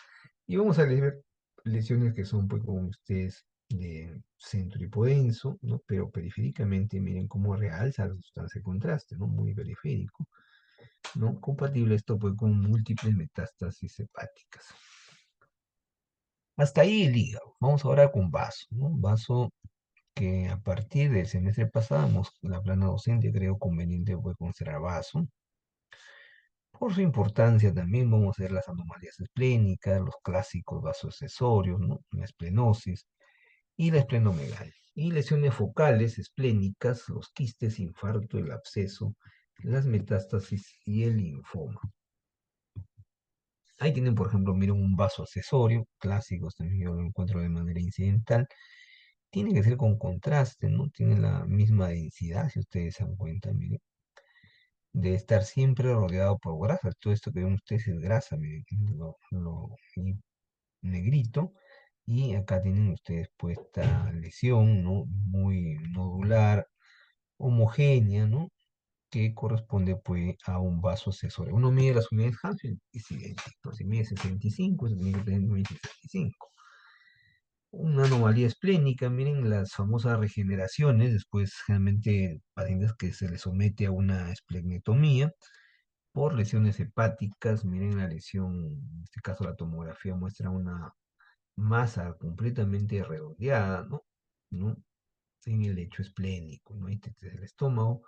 Y vamos a ver lesiones que son, pues, como ustedes, de centro hipodenso, ¿no? Pero periféricamente, miren cómo realza la sustancia de contraste, ¿no? Muy periférico, ¿no? Compatible esto, pues, con múltiples metástasis hepáticas. Hasta ahí el hígado. Vamos ahora con vaso, ¿no? Vaso que a partir del semestre pasado, la plana docente creo conveniente, pues, considerar vaso. Por su importancia también vamos a ver las anomalías esplénicas, los clásicos vasoaccesorios, ¿no? La esplenosis y la esplenomegalia. Y lesiones focales esplénicas, los quistes, infarto, el absceso, las metástasis y el linfoma. Ahí tienen, por ejemplo, miren un vaso accesorio, clásicos también yo lo encuentro de manera incidental. Tiene que ser con contraste, ¿no? Tiene la misma densidad, si ustedes se dan cuenta, miren, de estar siempre rodeado por grasa. Todo esto que ven ustedes es grasa, miren, y negrito. Y acá tienen ustedes puesta lesión, ¿no? Muy nodular, homogénea, ¿no? Que corresponde pues a un vaso accesorio. Uno mide las unidades Hansen, es idéntico. Si mide 65, se tiene que tener 65. Una anomalía esplénica, miren las famosas regeneraciones, después generalmente pacientes que se les somete a una esplenectomía por lesiones hepáticas, miren la lesión, en este caso la tomografía muestra una masa completamente redondeada, ¿no? ¿No? En el lecho esplénico, ¿no? Del estómago.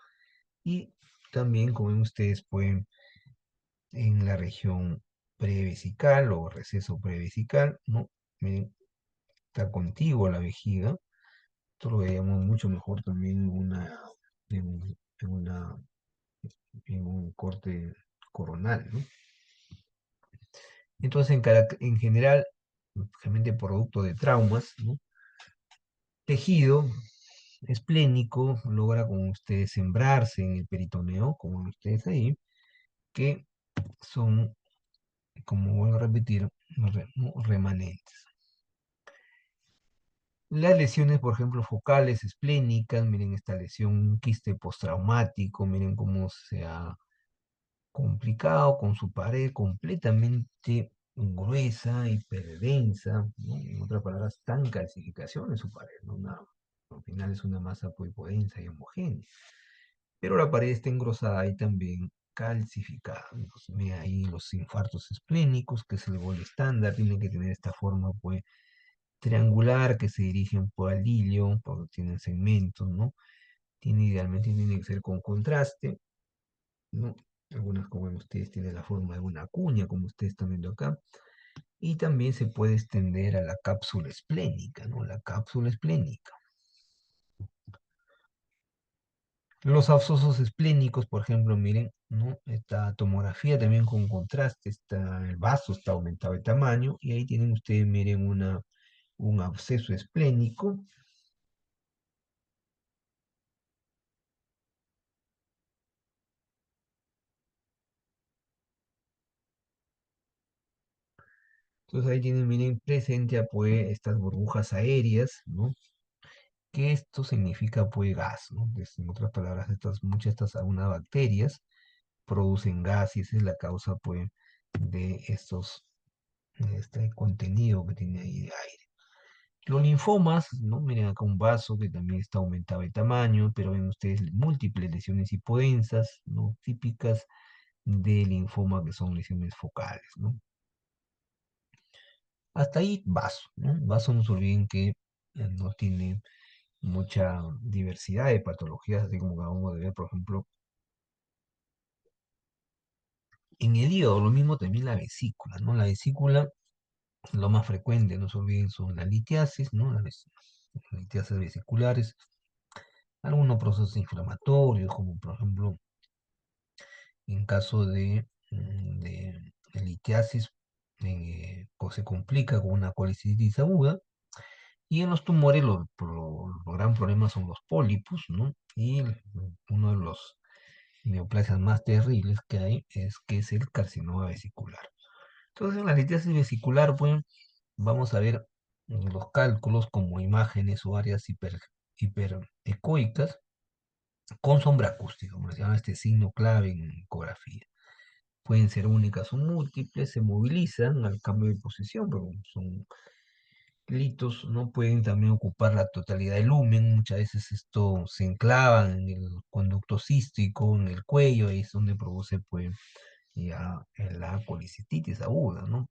Y también, como ven ustedes, pueden en la región prevesical o receso prevesical, ¿no? Miren, está contigua la vejiga. Esto lo veíamos mucho mejor también en, un- en una, en un corte coronal, ¿no? Entonces, en general, generalmente producto de traumas, ¿no? Tejido esplénico logra, como ustedes, sembrarse en el peritoneo, como ven ustedes ahí, que son, como vuelvo a repetir, remanentes. Las lesiones, por ejemplo, focales, esplénicas, miren esta lesión, un quiste postraumático, miren cómo se ha complicado con su pared completamente gruesa, hiperdensa, ¿no? En otras palabras, tan calcificación en su pared, ¿no? Al final es una masa hipodensa y homogénea. Pero la pared está engrosada y también calcificada. Entonces, mira ahí los infartos esplénicos, que es el gol estándar, tienen que tener esta forma, pues, triangular que se dirigen por al hilio, porque tienen segmentos, ¿no? Idealmente tiene que ser con contraste, ¿no? Algunas, como ven ustedes, tienen la forma de una cuña, como ustedes están viendo acá. Y también se puede extender a la cápsula esplénica, ¿no? La cápsula esplénica. Los abscesos esplénicos, por ejemplo, miren, ¿no? Esta tomografía también con contraste, el vaso está aumentado de tamaño, y ahí tienen ustedes, miren, un absceso esplénico. Entonces ahí tienen, miren, presente pues estas burbujas aéreas, ¿no? Que esto significa pues gas, ¿no? En otras palabras, muchas de estas algunas bacterias producen gas y esa es la causa pues de este contenido que tiene ahí de aire. Los linfomas, ¿no? Miren acá un vaso que también está aumentado de tamaño, pero ven ustedes múltiples lesiones hipodensas, ¿no? Típicas de linfoma, que son lesiones focales, ¿no? Hasta ahí vaso, ¿no? Vaso, no se olviden que no tiene mucha diversidad de patologías, así como acabamos de ver, por ejemplo, en el hígado, lo mismo también la vesícula, ¿no? La vesícula, lo más frecuente, no se olviden, son la litiasis, ¿no? Las litiasis vesiculares, algunos procesos inflamatorios, como por ejemplo, en caso de litiasis, se complica con una colicitis aguda, y en los tumores los gran problema son los pólipos, ¿no? Y uno de los neoplasias más terribles que hay es el carcinoma vesicular. Entonces, en la litiasis vesicular, pues, vamos a ver los cálculos como imágenes o áreas hiperecoicas con sombra acústica, como se llama este signo clave en ecografía. Pueden ser únicas o múltiples, se movilizan al cambio de posición, pero son litos, no pueden también ocupar la totalidad del lumen. Muchas veces esto se enclava en el conducto cístico, en el cuello, y es donde produce pues ya la colicititis aguda, ¿no?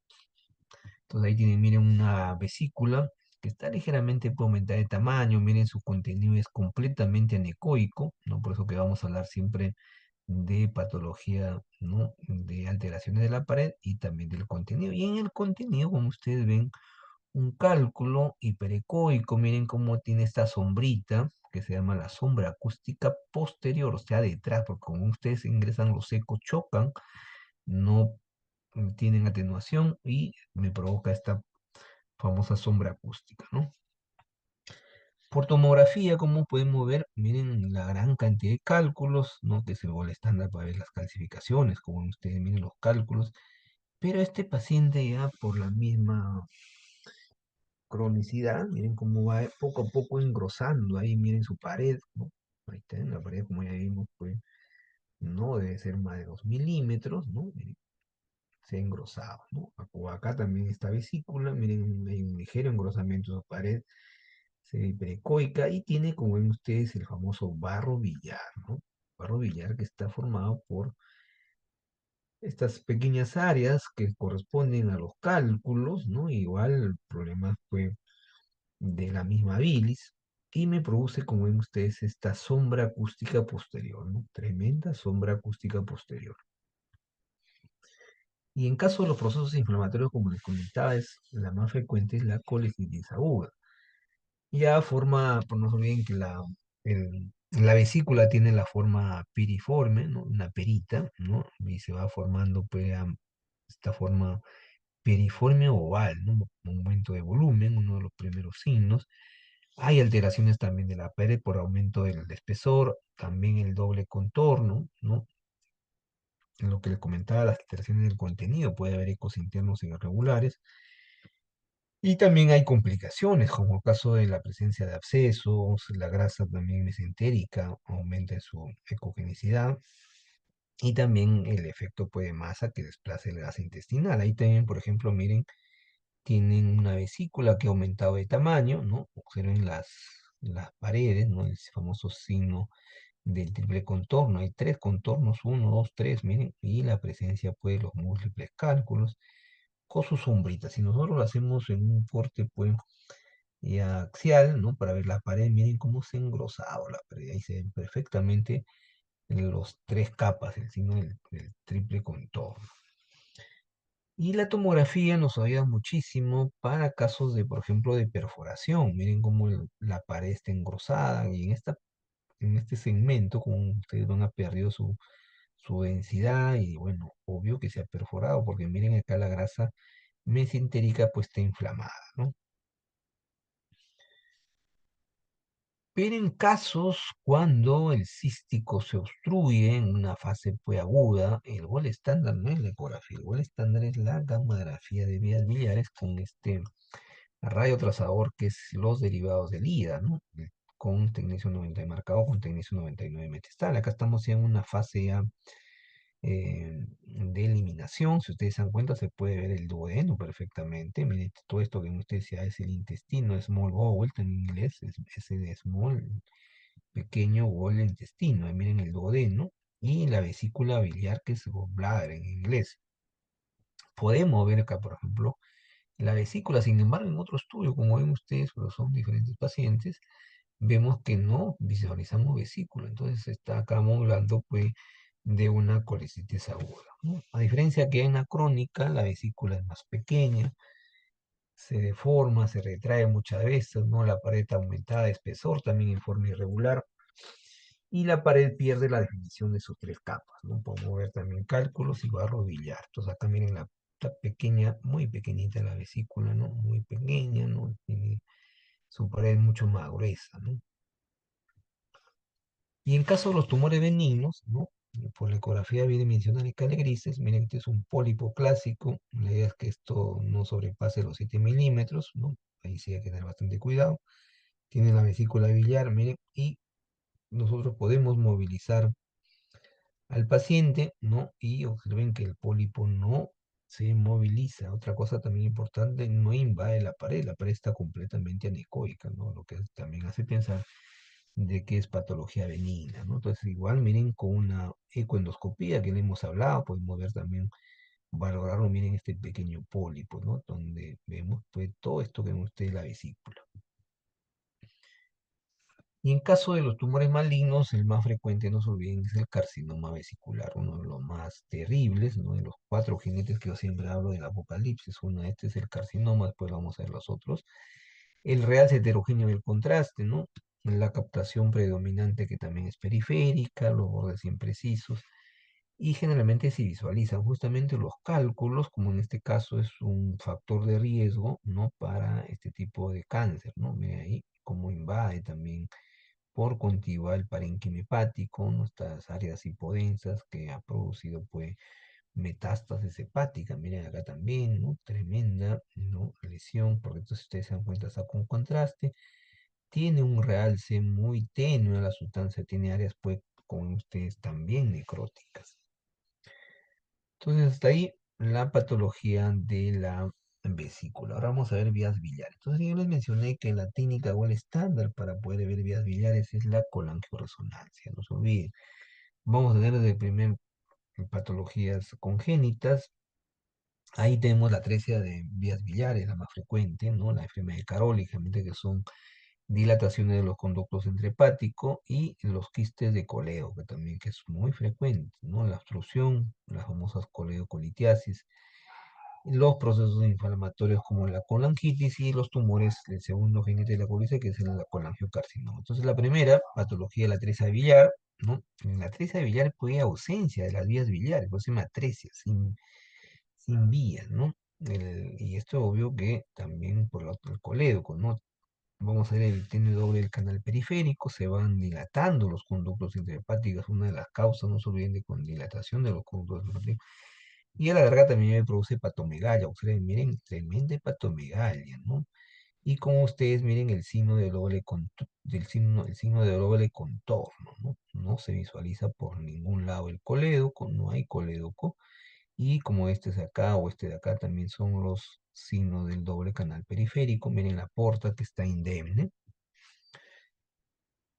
Entonces ahí tienen, miren, una vesícula que está ligeramente puede aumentar de tamaño, miren, su contenido es completamente anecoico, ¿no? Por eso que vamos a hablar siempre de patología, ¿no? De alteraciones de la pared y también del contenido. Y en el contenido, como ustedes ven, un cálculo hiperecoico, miren cómo tiene esta sombrita, que se llama la sombra acústica posterior, o sea, detrás, porque como ustedes ingresan los ecos, chocan, no tienen atenuación y me provoca esta famosa sombra acústica, ¿no? Por tomografía, como podemos ver, miren la gran cantidad de cálculos, ¿no? Que es el gol estándar para ver las calcificaciones, como ustedes miren los cálculos, pero este paciente ya por la misma cronicidad, miren cómo va poco a poco engrosando ahí, miren su pared, ¿no? Ahí está en la pared, como ya vimos, pues no debe ser más de 2 milímetros, ¿no? Miren, se ha engrosado, ¿no? Acá también está vesícula, miren, hay un ligero engrosamiento de la pared precoica y tiene, como ven ustedes, el famoso barro billar, ¿no? Barro billar que está formado por estas pequeñas áreas que corresponden a los cálculos, ¿no? Igual problemas, pues, de la misma bilis, y me produce, como ven ustedes, esta sombra acústica posterior, ¿no? Tremenda sombra acústica posterior. Y en caso de los procesos inflamatorios, como les comentaba, la más frecuente es la colecitis aguda. Ya forma, por no se olviden que la vesícula tiene la forma piriforme, ¿no? Una perita, ¿no? Y se va formando pues, esta forma piriforme oval, ¿no? Aumento de volumen, uno de los primeros signos. Hay alteraciones también de la pared por aumento del espesor, también el doble contorno, ¿no? En lo que les comentaba, las alteraciones del contenido, puede haber ecos internos irregulares. Y también hay complicaciones, como el caso de la presencia de abscesos, la grasa también mesentérica aumenta su ecogenicidad, y también el efecto pues, de masa que desplaza el gas intestinal. Ahí también, por ejemplo, miren, tienen una vesícula que ha aumentado de tamaño, ¿no? Observen las paredes, ¿no? El famoso signo del triple contorno. Hay tres contornos, uno, dos, tres, miren, y la presencia pues, de los múltiples cálculos con sus sombritas. Si nosotros lo hacemos en un corte, pues, y axial, ¿no? Para ver la pared, miren cómo se ha engrosado la pared, ahí se ven perfectamente los tres capas, el signo del triple contorno. Y la tomografía nos ayuda muchísimo para casos de, por ejemplo, de perforación. Miren cómo la pared está engrosada y en este segmento, como ustedes van a perdido su densidad y bueno, obvio que se ha perforado porque miren acá la grasa mesentérica pues está inflamada, ¿no? Pero en casos cuando el cístico se obstruye en una fase pues aguda, el gol estándar no es la ecografía, el gol estándar es la gamografía de vías biliares con este rayo trazador que es los derivados del IDA, ¿no? Con tecnecio 90 marcado con tecnecio 99 metastal. Acá estamos ya en una fase ya de eliminación. Si ustedes se dan cuenta, se puede ver el duodeno perfectamente. Miren, todo esto que ustedes decía es el intestino, small bowel en inglés, es el small, pequeño bowel del intestino. Ahí miren el duodeno y la vesícula biliar, que es gallbladder en inglés. Podemos ver acá, por ejemplo, la vesícula. Sin embargo, en otro estudio, como ven ustedes, pero son diferentes pacientes, vemos que no visualizamos vesícula. Entonces está acá hablando pues de una colecitis aguda, ¿no? A diferencia que en la crónica, la vesícula es más pequeña, se deforma, se retrae muchas veces, ¿no? La pared aumentada de espesor también en forma irregular y la pared pierde la definición de sus tres capas, ¿no? Podemos ver también cálculos y barro billar. Entonces acá miren la pequeña, muy pequeñita la vesícula, ¿no? Muy pequeña, ¿no? Tiene su pared mucho más gruesa, ¿no? Y en caso de los tumores benignos, ¿no? Por la ecografía bidimensional y grises, miren, este es un pólipo clásico. La idea es que esto no sobrepase los 7 milímetros, ¿no? Ahí sí hay que tener bastante cuidado. Tiene la vesícula biliar, miren, y nosotros podemos movilizar al paciente, ¿no? Y observen que el pólipo no se moviliza. Otra cosa también importante, no invade la pared está completamente anecoica, ¿no? Lo que también hace pensar de que es patología benigna, ¿no? Entonces, igual, miren, con una ecoendoscopía que le hemos hablado, podemos ver también, valorarlo, miren este pequeño pólipo, ¿no? Donde vemos, pues, todo esto que ven ustedes, la vesícula. Y en caso de los tumores malignos, el más frecuente, no se olviden, es el carcinoma vesicular, uno de los más terribles, ¿no? De los cuatro jinetes que yo siempre hablo del apocalipsis, uno de este es el carcinoma, después vamos a ver los otros. El real es heterogéneo del contraste, ¿no? La captación predominante que también es periférica, los bordes imprecisos, y generalmente se visualizan justamente los cálculos, como en este caso es un factor de riesgo, ¿no? Para este tipo de cáncer, ¿no? Miren ahí cómo invade también por contiguo el parénquima hepático, nuestras áreas hipodensas que ha producido pues metástasis hepática. Miren acá también, ¿no? Tremenda, ¿no? Lesión, porque entonces ustedes se dan cuenta, está con contraste. Tiene un realce muy tenue la sustancia, tiene áreas pues con ustedes también necróticas. Entonces hasta ahí la patología de la vesícula. Ahora vamos a ver vías biliares. Entonces yo les mencioné que la técnica o el estándar para poder ver vías biliares es la colangioresonancia. No se olviden. Vamos a ver desde primero patologías congénitas. Ahí tenemos la atresia de vías biliares, la más frecuente, ¿no? La enfermedad de Caroli, generalmente que son dilataciones de los conductos intrahepáticos y los quistes de coleo, que también que es muy frecuente, ¿no? La obstrucción, las famosas coleocolitiasis, los procesos inflamatorios como la colangitis y los tumores del segundo jinete de la colitis, que es el colangiocarcinoma. Entonces, la primera patología de la atresia billar, ¿no? En la atresia billar puede ausencia de las vías biliares, pues se llama atresia, sin vías, ¿no? Y esto obvio que también por el colédoco, ¿no? Vamos a ver, tiene doble el canal periférico, se van dilatando los conductos intrahepáticos, una de las causas, no se olviden, de con dilatación de los conductos intrahepáticos. Y a la larga también me produce patomegalia, ustedes miren, tremenda patomegalia, ¿no? Y como ustedes miren el signo de doble el signo de doble contorno, ¿no? No se visualiza por ningún lado el colédoco, no hay colédoco, y como este es acá o este de acá también son los signos del doble canal periférico. Miren la porta que está indemne.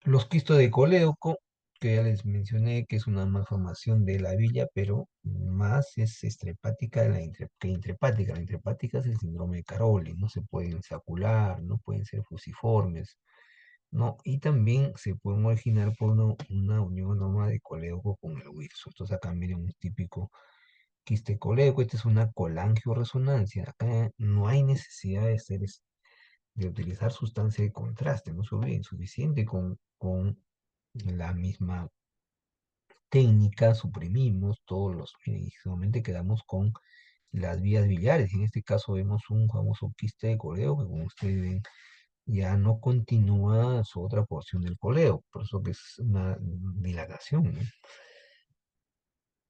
Los quistos de colédoco, que ya les mencioné que es una malformación de la villa, pero más es estrepática que intrepática. La intrepática es el síndrome de Caroli, no se pueden sacular, no pueden ser fusiformes, ¿no? Y también se pueden originar por una unión anómala de colédoco con el hueso. Entonces acá miren un típico quiste colédoco, esta es una colangioresonancia. Acá no hay necesidad de utilizar sustancia de contraste, no se olviden, suficiente con la misma técnica, suprimimos todos los, y solamente quedamos con las vías biliares. En este caso vemos un famoso quiste de coleo que como ustedes ven ya no continúa su otra porción del coleo, por eso que es una dilatación, ¿no?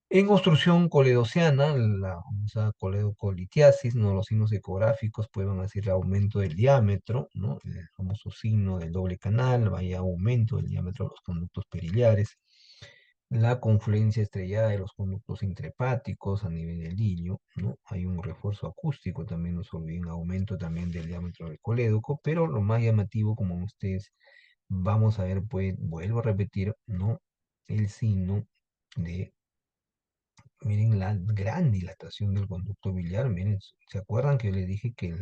En obstrucción coledociana, la famosa coledocolitiasis, ¿no? Los signos ecográficos pueden hacer aumento del diámetro, ¿no? El famoso signo del doble canal, vaya aumento del diámetro de los conductos perillares, la confluencia estrellada de los conductos intrahepáticos a nivel del ilio, ¿no? Hay un refuerzo acústico, también no se olviden, aumento también del diámetro del colédoco, pero lo más llamativo, como ustedes vamos a ver, pues, vuelvo a repetir, ¿no? El signo de, miren, la gran dilatación del conducto biliar, miren, ¿se acuerdan que yo les dije que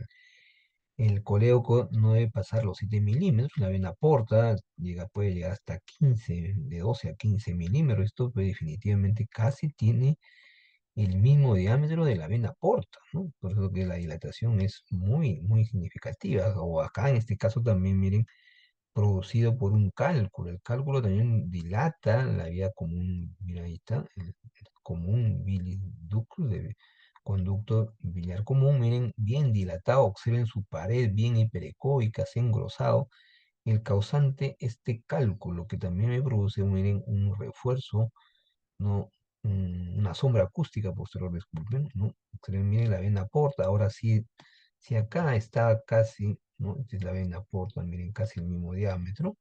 el colédoco no debe pasar los 7 milímetros? La vena porta puede llegar hasta 15, de 12 a 15 milímetros. Esto pues, definitivamente casi tiene el mismo diámetro de la vena porta, ¿no? Por eso que la dilatación es muy, muy significativa. O acá en este caso también, miren, producido por un cálculo. El cálculo también dilata la vía común, mira ahí está, el común biliducto de conducto biliar común, miren, bien dilatado, observen su pared bien hiperecoica, se ha engrosado. El causante, este cálculo que también me produce, miren, un refuerzo, ¿no? Una sombra acústica posterior, disculpen, ¿no? Observen, miren la vena porta, ahora sí, si acá está casi, ¿no? Esta es la vena porta, miren, casi el mismo diámetro,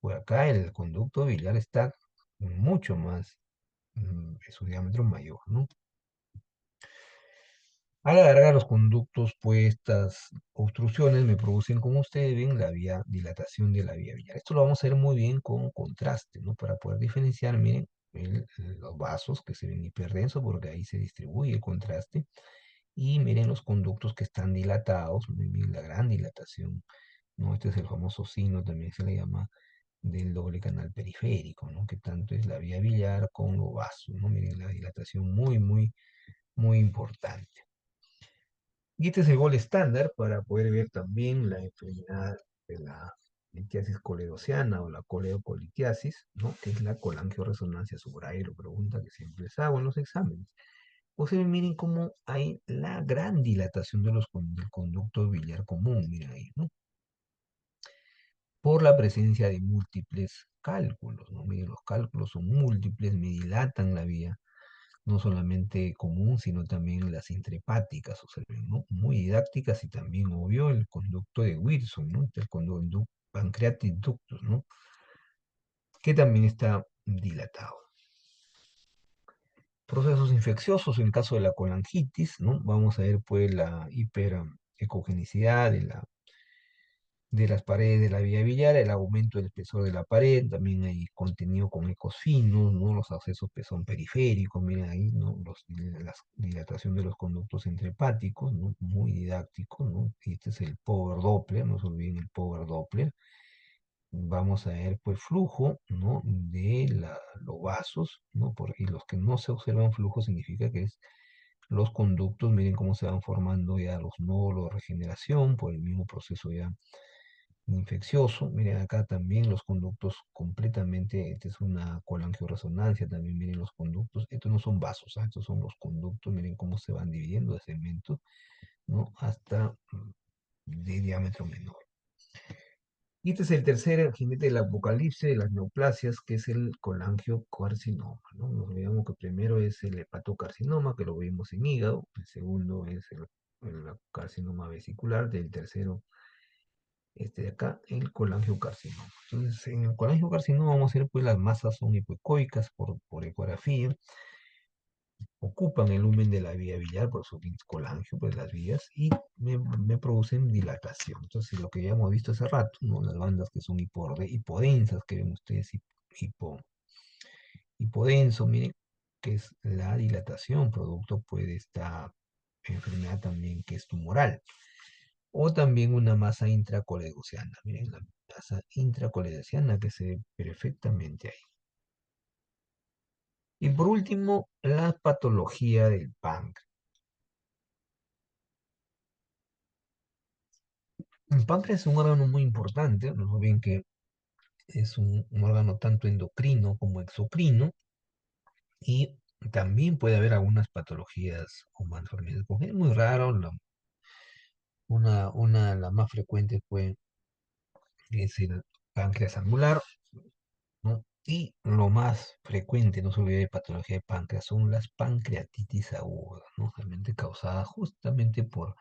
por acá el conducto biliar está mucho más, su diámetro mayor, ¿no? Al alargar los conductos, pues estas obstrucciones me producen, como ustedes ven, la vía, dilatación de la vía biliar. Esto lo vamos a ver muy bien con contraste, ¿no? Para poder diferenciar, miren, los vasos que se ven hiperdensos, porque ahí se distribuye el contraste. Y miren los conductos que están dilatados, miren la gran dilatación, ¿no? Este es el famoso signo, también se le llama del doble canal periférico, ¿no? Que tanto es la vía biliar con los vasos, ¿no? Miren la dilatación muy, muy, muy importante. Y este es el gol estándar para poder ver también la enfermedad de la litiasis coledociana o la coledocolitiasis, ¿no? Que es la colangioresonancia subraero, pregunta que siempre les hago en los exámenes. O sea, miren cómo hay la gran dilatación del conducto biliar común, miren ahí, ¿no? Por la presencia de múltiples cálculos, ¿no? Miren, los cálculos son múltiples, me dilatan la vía no solamente común, sino también las intrahepáticas, observen, ¿no? Muy didácticas y también, obvio, el conducto de Wilson, ¿no? El conducto pancreatic ductus, ¿no? Que también está dilatado. Procesos infecciosos, en caso de la colangitis, ¿no? Vamos a ver, pues, la hiperecogenicidad de las paredes de la vía biliar, el aumento del espesor de la pared, también hay contenido con ecos finos, ¿no? Los accesos que son periféricos, miren ahí, ¿no? La dilatación de los conductos intrahepáticos, ¿no? Muy didáctico, ¿no? Y este es el Power Doppler, no se olviden el Power Doppler. Vamos a ver, pues, flujo, ¿no? De los vasos, ¿no? Y los que no se observan flujo significa que es los conductos, miren cómo se van formando ya los nódulos de regeneración por el mismo proceso ya infeccioso. Miren acá también los conductos completamente, esta es una colangioresonancia, también miren los conductos, estos no son vasos, ¿ah? Estos son los conductos, miren cómo se van dividiendo de segmento, ¿no? Hasta de diámetro menor. Y este es el tercer jinete del apocalipsis de las neoplasias, que es el colangiocarcinoma, ¿no? Nos olvidamos que primero es el hepatocarcinoma, que lo vimos en hígado, el segundo es el carcinoma vesicular, del tercero este de acá, el colangiocarcinoma. Entonces, en el colangiocarcinoma vamos a ver, pues las masas son hipoecoicas por ecografía, ocupan el lumen de la vía biliar, por su colangio, pues las vías, y me producen dilatación. Entonces, lo que ya hemos visto hace rato, ¿no? Las bandas que son hipodensas, que ven ustedes, hipo, hipodenso, miren, que es la dilatación producto pues, de esta enfermedad también que es tumoral. O también una masa intracoledociana, miren la masa intracoledociana que se ve perfectamente ahí. Y por último, la patología del páncreas. El páncreas es un órgano muy importante, no bien que es un órgano tanto endocrino como exocrino, y también puede haber algunas patologías o malformaciones congénitas. Es muy raro, la más frecuente es el páncreas angular, ¿no? Y lo más frecuente, no se olvide de patología de páncreas, son las pancreatitis agudas, ¿no? Realmente causada justamente por,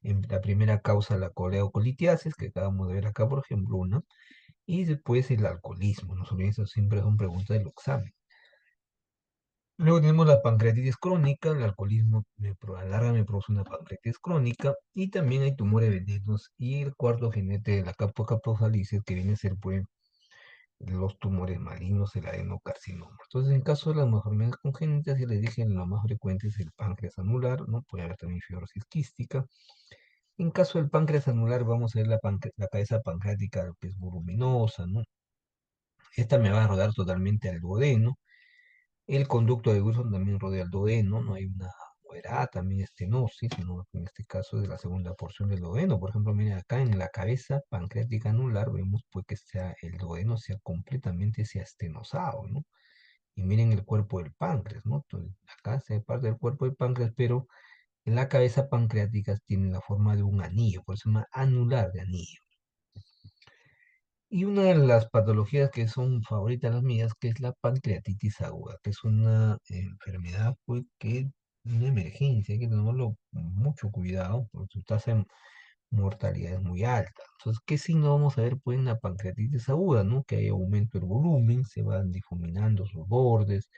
en la primera causa, la coleocolitiasis, que acabamos de ver acá, por ejemplo, una, y después el alcoholismo, no se olviden, eso siempre son preguntas del examen. Luego tenemos la pancreatitis crónica, el alcoholismo a la larga me produce una pancreatitis crónica, y también hay tumores venenos, y el cuarto jinete de la capocapofalicis, que viene a ser pues los tumores malignos, el adenocarcinoma. Entonces, en caso de las malformaciones congénitas, ya les dije, la más frecuente es el páncreas anular, ¿no? Puede haber también fibrosis quística. En caso del páncreas anular, vamos a ver la cabeza pancreática que es voluminosa, ¿no? Esta me va a rodar totalmente al duodeno. El conducto de Wilson también rodea el duodeno, no hay una muera, también estenosis, ¿no? En este caso de la segunda porción del duodeno. Por ejemplo, miren acá en la cabeza pancreática anular, vemos pues que el duodeno sea completamente sea estenosado, ¿no? Y miren el cuerpo del páncreas, ¿no? Entonces, acá se ve parte del cuerpo del páncreas, pero en la cabeza pancreática tiene la forma de un anillo, por eso se llama anular de anillo. Y una de las patologías que son favoritas las mías, que es la pancreatitis aguda, que es una enfermedad pues, que es una emergencia, hay que tenerlo mucho cuidado, porque su tasa de mortalidad es muy alta. Entonces, ¿qué signo vamos a ver pues, en la pancreatitis aguda? ¿No? Que hay aumento del volumen, se van difuminando sus bordes,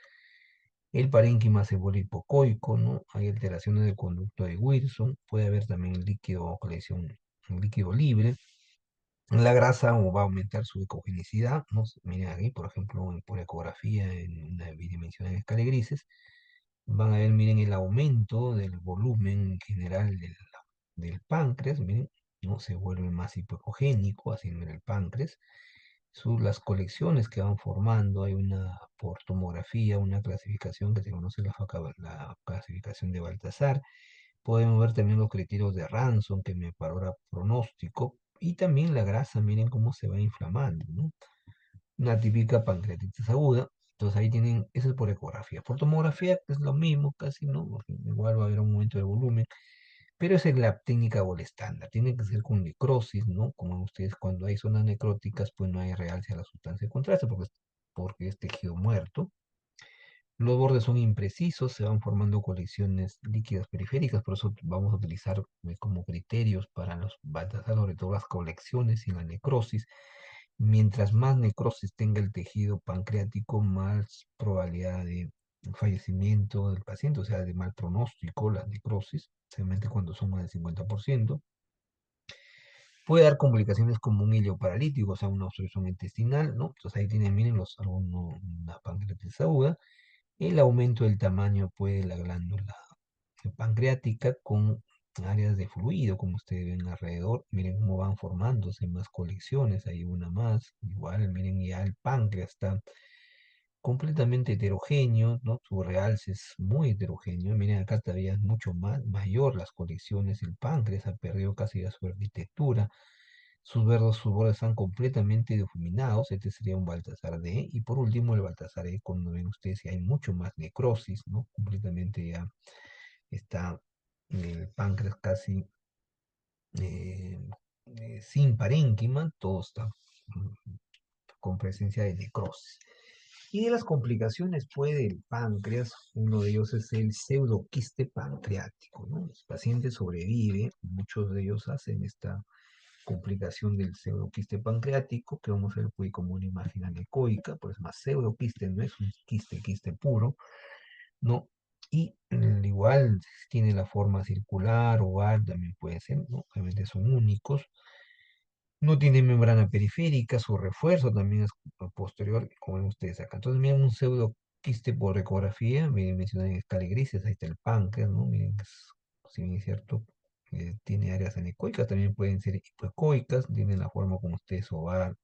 el parénquima se vuelve hipocoico, ¿no? Hay alteraciones del conducto de Wilson, puede haber también líquido, colección, líquido libre. La grasa o va a aumentar su ecogenicidad, ¿no? Miren aquí, por ejemplo, por ecografía en una bidimensional en escala de grises, van a ver, miren, el aumento del volumen general del páncreas, miren, ¿no? Se vuelve más hipoecogénico, así en el páncreas. Las colecciones que van formando, hay una por tomografía, una clasificación que se conoce la clasificación de Baltasar. Podemos ver también los criterios de Ransom, que me valora pronóstico, y también la grasa, miren cómo se va inflamando, ¿no? Una típica pancreatitis aguda. Entonces ahí tienen, eso es por ecografía. Por tomografía es lo mismo, casi, ¿no? Porque igual va a haber un aumento de volumen, pero esa es la técnica gol estándar. Tiene que ser con necrosis, ¿no? Como ustedes, cuando hay zonas necróticas, pues no hay realce a la sustancia de contraste, porque es tejido muerto. Los bordes son imprecisos, se van formando colecciones líquidas periféricas, por eso vamos a utilizar como criterios para los Baltasar, sobre todo las colecciones y la necrosis. Mientras más necrosis tenga el tejido pancreático, más probabilidad de fallecimiento del paciente, o sea, de mal pronóstico, la necrosis, especialmente cuando son más del 50%. Puede dar complicaciones como un hilo paralítico, o sea, una obstrucción intestinal, ¿no? Entonces ahí tienen, miren, una pancreatitis aguda, el aumento del tamaño pues, de la glándula pancreática con áreas de fluido, como ustedes ven alrededor. Miren cómo van formándose más colecciones, hay una más. Igual, miren, ya el páncreas está completamente heterogéneo, ¿no? Su realce es muy heterogéneo. Miren, acá todavía es mucho más mayor las colecciones. El páncreas ha perdido casi ya su arquitectura. Sus bordes están completamente difuminados. Este sería un Baltasar D. Y por último, el Baltasar E, cuando ven ustedes que hay mucho más necrosis, ¿no? Completamente ya está el páncreas casi eh, sin parénquima, todo está con presencia de necrosis. Y de las complicaciones puede el páncreas, uno de ellos es el pseudoquiste pancreático, ¿no? Los pacientes sobreviven, muchos de ellos hacen esta complicación del pseudoquiste pancreático, que vamos a ver pues, como una imagen anecoica, pues más pseudoquiste, no es un quiste puro, ¿no? Y igual tiene la forma circular, oval, también puede ser, ¿no? Obviamente son únicos. No tiene membrana periférica, su refuerzo también es posterior, como ven ustedes acá. Entonces, miren un pseudo quiste por ecografía, miren, mencionan escala grises, ahí está el páncreas, ¿no? Miren, si bien es cierto, tiene áreas anecoicas, también pueden ser hipoecoicas, tienen la forma como ustedes ovar,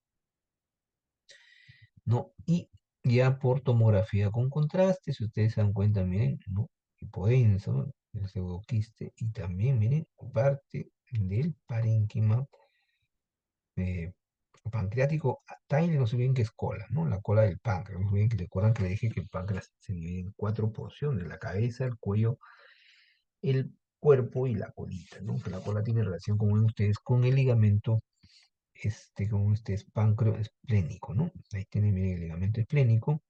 ¿no? Y ya por tomografía con contraste, si ustedes se dan cuenta, miren, ¿no? Hipodenso, el pseudoquiste, y también, miren, parte del parénquima eh, pancreático, tile, no sé bien qué es cola, ¿no? La cola del páncreas, no sé bien que recuerdan que le dije que el páncreas se divide en cuatro porciones, la cabeza, el cuello, el cuerpo y la colita, ¿no? Que la cola tiene relación, como ven ustedes, con el ligamento, como este es páncreas esplénico, ¿no? Ahí tienen, miren, el ligamento esplénico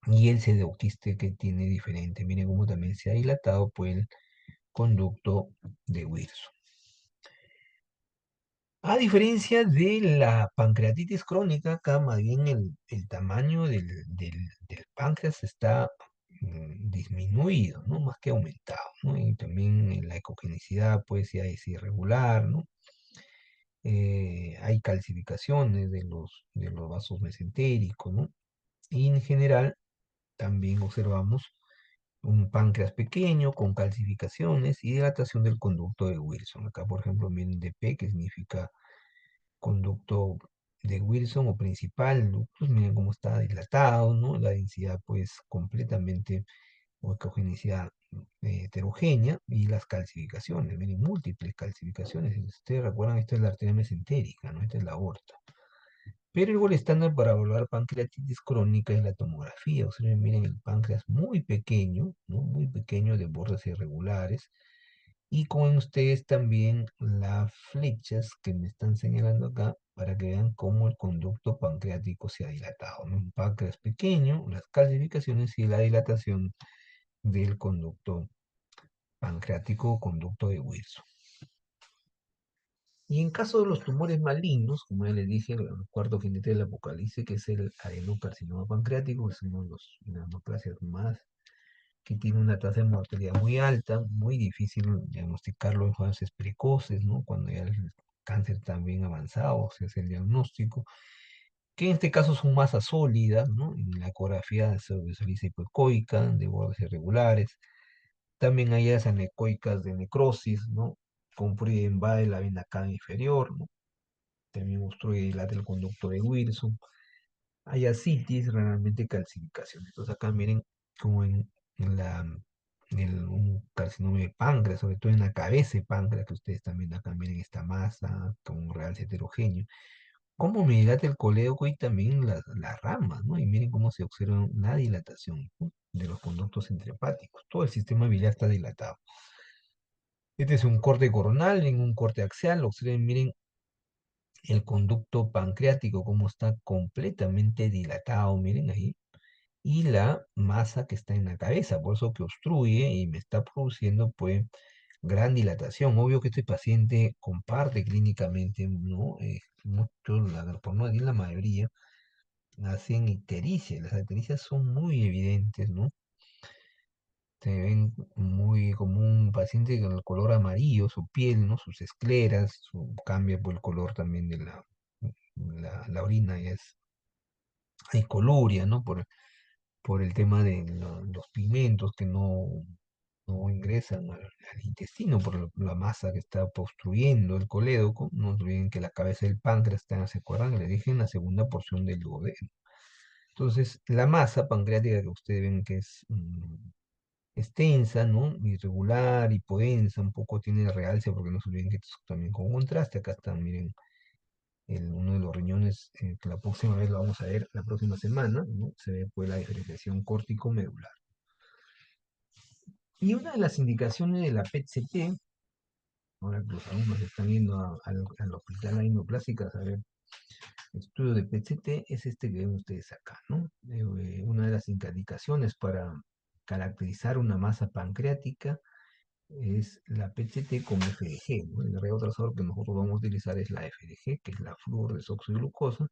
y el pseudoquiste que tiene diferente, miren cómo también se ha dilatado por el conducto de Wilson. A diferencia de la pancreatitis crónica, acá más bien el tamaño del páncreas está disminuido, ¿no? Más que aumentado, ¿no? Y también la ecogenicidad, pues, ya es irregular, ¿no? Hay calcificaciones de los vasos mesentéricos, ¿no? Y en general también observamos un páncreas pequeño con calcificaciones y dilatación del conducto de Wilson. Acá, por ejemplo, miren DP, que significa conducto de Wilson o principal, ¿no? Pues miren cómo está dilatado, ¿no? La densidad pues completamente o ecogenicidad heterogénea y las calcificaciones, miren, múltiples calcificaciones. Si ustedes recuerdan, esta es la arteria mesentérica, ¿no? Esta es la aorta. Pero el gol estándar para evaluar pancreatitis crónica es la tomografía. Ustedes miren el páncreas muy pequeño, ¿no? Muy pequeño, de bordes irregulares, y con ustedes también las flechas que me están señalando acá para que vean cómo el conducto pancreático se ha dilatado, ¿no? Un páncreas pequeño, las calcificaciones y la dilatación del conducto pancreático o conducto de Wilson. Y en caso de los tumores malignos, como ya les dije, el cuarto jinete del apocalipsis, que es el adenocarcinoma pancreático, que es uno de las neoplasias más que tiene una tasa de mortalidad muy alta, muy difícil diagnosticarlo en fases precoces, ¿no? Cuando ya el cáncer está bien avanzado, se hace el diagnóstico, que en este caso son masas sólidas, ¿no? En la ecografía se visualiza hipoecoica, de bordes irregulares, también hay áreas anecoicas de necrosis, ¿no? Con va de la vena cava inferior, ¿no? También obstruye y dilata el conducto de Wilson. Hay ascitis, realmente calcificación. Entonces acá miren como en la, un carcinoma de páncreas, sobre todo en la cabeza de páncreas, que ustedes también acá miren esta masa con un realce heterogéneo. Cómo me dilata el colédoco y también las ramas, ¿no? Y miren cómo se observa la dilatación, ¿no? De los conductos intrahepáticos. Todo el sistema biliar está dilatado. Este es un corte coronal, en un corte axial. Observen, miren el conducto pancreático, cómo está completamente dilatado, miren ahí, y la masa que está en la cabeza, por eso que obstruye y me está produciendo, pues, gran dilatación. Obvio que este paciente comparte clínicamente, ¿no? Muchos, por no decir la mayoría, hacen ictericia. Las ictericias son muy evidentes, ¿no? Se ven muy como un paciente con el color amarillo, su piel, ¿no? Sus escleras, cambia por el color también de la orina, y hay coluria, ¿no? Por el tema de los pigmentos que no ingresan al intestino, por la masa que está obstruyendo el colédoco. No olviden que la cabeza del páncreas está, ¿se acuerdan? Le dije en la segunda porción del duodeno. Entonces, la masa pancreática que ustedes ven que es extensa, ¿no? Irregular, hipodensa, un poco tiene realce, porque no se olviden que esto es también con contraste. Acá están, miren, uno de los riñones, que la próxima vez lo vamos a ver, la próxima semana, ¿no? Se ve pues la diferenciación córtico-medular. Y una de las indicaciones de la PET-CT, ahora que los alumnos están yendo al hospital ahí neoplásicas a ver estudio de PET-CT, es este que ven ustedes acá, ¿no? Una de las indicaciones para caracterizar una masa pancreática es la PET-CT como FDG, ¿no? El reotrazador que nosotros vamos a utilizar es la FDG, que es la fluorodesoxiglucosa,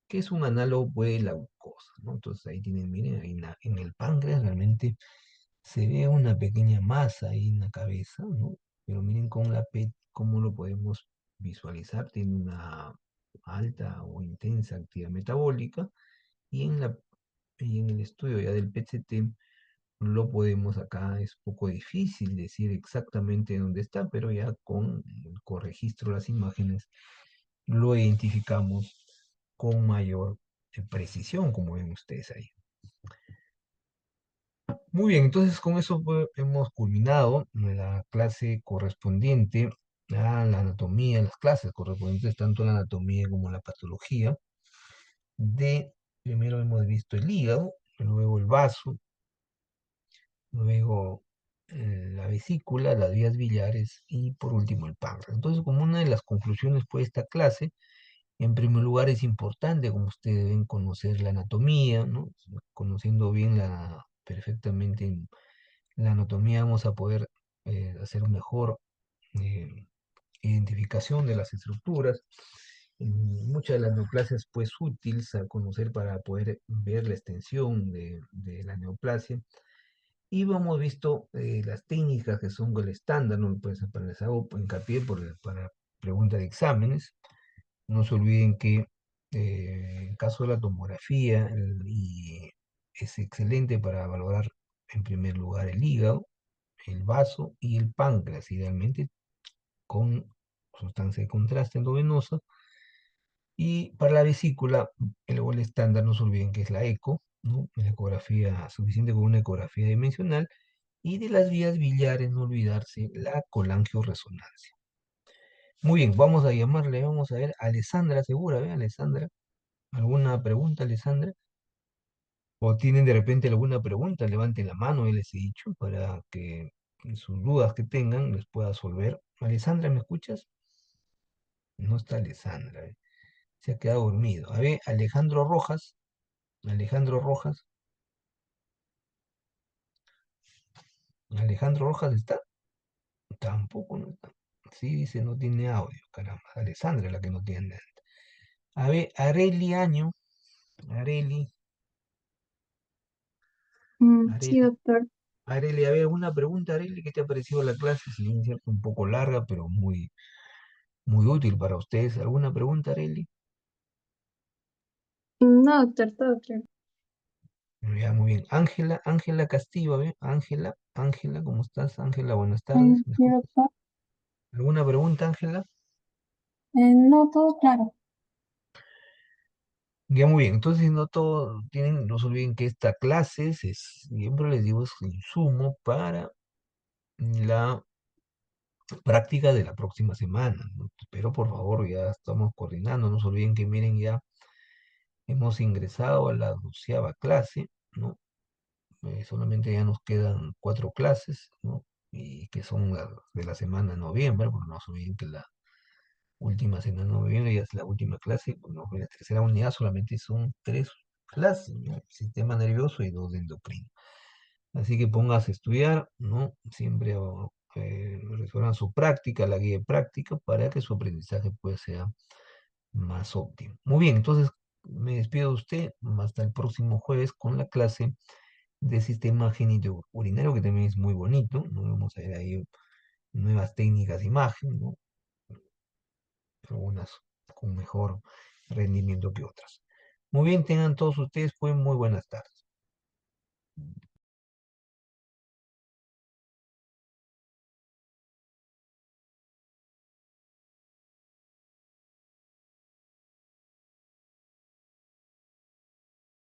que es un análogo pues, de la glucosa, ¿no? Entonces ahí tienen, miren, ahí en el páncreas realmente se ve una pequeña masa ahí en la cabeza, ¿no? Pero miren con la PET, cómo lo podemos visualizar, tiene una alta o intensa actividad metabólica, y en la Y en el estudio ya del PET-CT lo podemos acá, es poco difícil decir exactamente dónde está, pero ya con el corregistro de las imágenes lo identificamos con mayor precisión, como ven ustedes ahí. Muy bien, entonces con eso hemos culminado la clase correspondiente a la anatomía, las clases correspondientes tanto a la anatomía como a la patología. Primero hemos visto el hígado, luego el vaso, luego la vesícula, las vías biliares y por último el páncreas. Entonces, como una de las conclusiones de esta clase, en primer lugar es importante, como ustedes deben conocer la anatomía, ¿no? Conociendo bien perfectamente la anatomía vamos a poder hacer mejor eh, identificación de las estructuras. Muchas de las neoplasias pues útiles a conocer para poder ver la extensión de la neoplasia. Y hemos visto las técnicas que son el estándar, ¿no? Pues, para les hago hincapié para preguntas de exámenes. No se olviden que en caso de la tomografía es excelente para valorar en primer lugar el hígado, el vaso y el páncreas, idealmente con sustancia de contraste endovenosa. Y para la vesícula, el estándar, no se olviden que es la eco, ¿no? Una ecografía suficiente con una ecografía dimensional. Y de las vías biliares, no olvidarse la colangioresonancia. Muy bien, vamos a llamarle, vamos a ver, Alessandra Segura, ¿ve? Alessandra, ¿alguna pregunta, Alessandra? ¿O tienen de repente alguna pregunta? Levanten la mano, les he dicho, para que sus dudas que tengan les pueda resolver. Alessandra, ¿me escuchas? No está Alessandra, ¿eh? Se ha quedado dormido. A ver, Alejandro Rojas. Alejandro Rojas. ¿Alejandro Rojas está? Tampoco no está. Sí, dice no tiene audio, caramba. Alessandra es la que no tiene. A ver, Areli Año. Areli, Sí, Areli, doctor. Areli, a ver, una pregunta, Areli, ¿qué te ha parecido la clase? Si bien es cierto, un poco larga, pero muy útil para ustedes. ¿Alguna pregunta, Areli? No, doctor, todo claro. Ya, muy bien. Ángela, Ángela Castillo, a ver, Ángela, Ángela, ¿cómo estás? Ángela, buenas tardes. ¿Me Sí, escuchas? doctor. ¿Alguna pregunta, Ángela? No, todo claro. Ya, muy bien. Entonces, no todo tienen, no se olviden que esta clase siempre les digo, es insumo para la práctica de la próxima semana, ¿no? Pero por favor, ya estamos coordinando, no se olviden que miren, ya hemos ingresado a la 12ª clase, ¿no? Solamente ya nos quedan 4 clases, ¿no? Y que son las de la semana de noviembre, porque no se olviden que la última semana de noviembre ya es la última clase, bueno, la tercera unidad solamente son 3 clases, ¿no? Sistema nervioso y 2 de endocrino. Así que póngase a estudiar, ¿no? Siempre resuelvan su práctica, la guía de práctica, para que su aprendizaje pues sea más óptimo. Muy bien, entonces me despido de usted hasta el próximo jueves con la clase de sistema genitourinario, que también es muy bonito, ¿no? Vamos a ver ahí nuevas técnicas de imagen, ¿no? Algunas con mejor rendimiento que otras. Muy bien, tengan todos ustedes pues muy buenas tardes.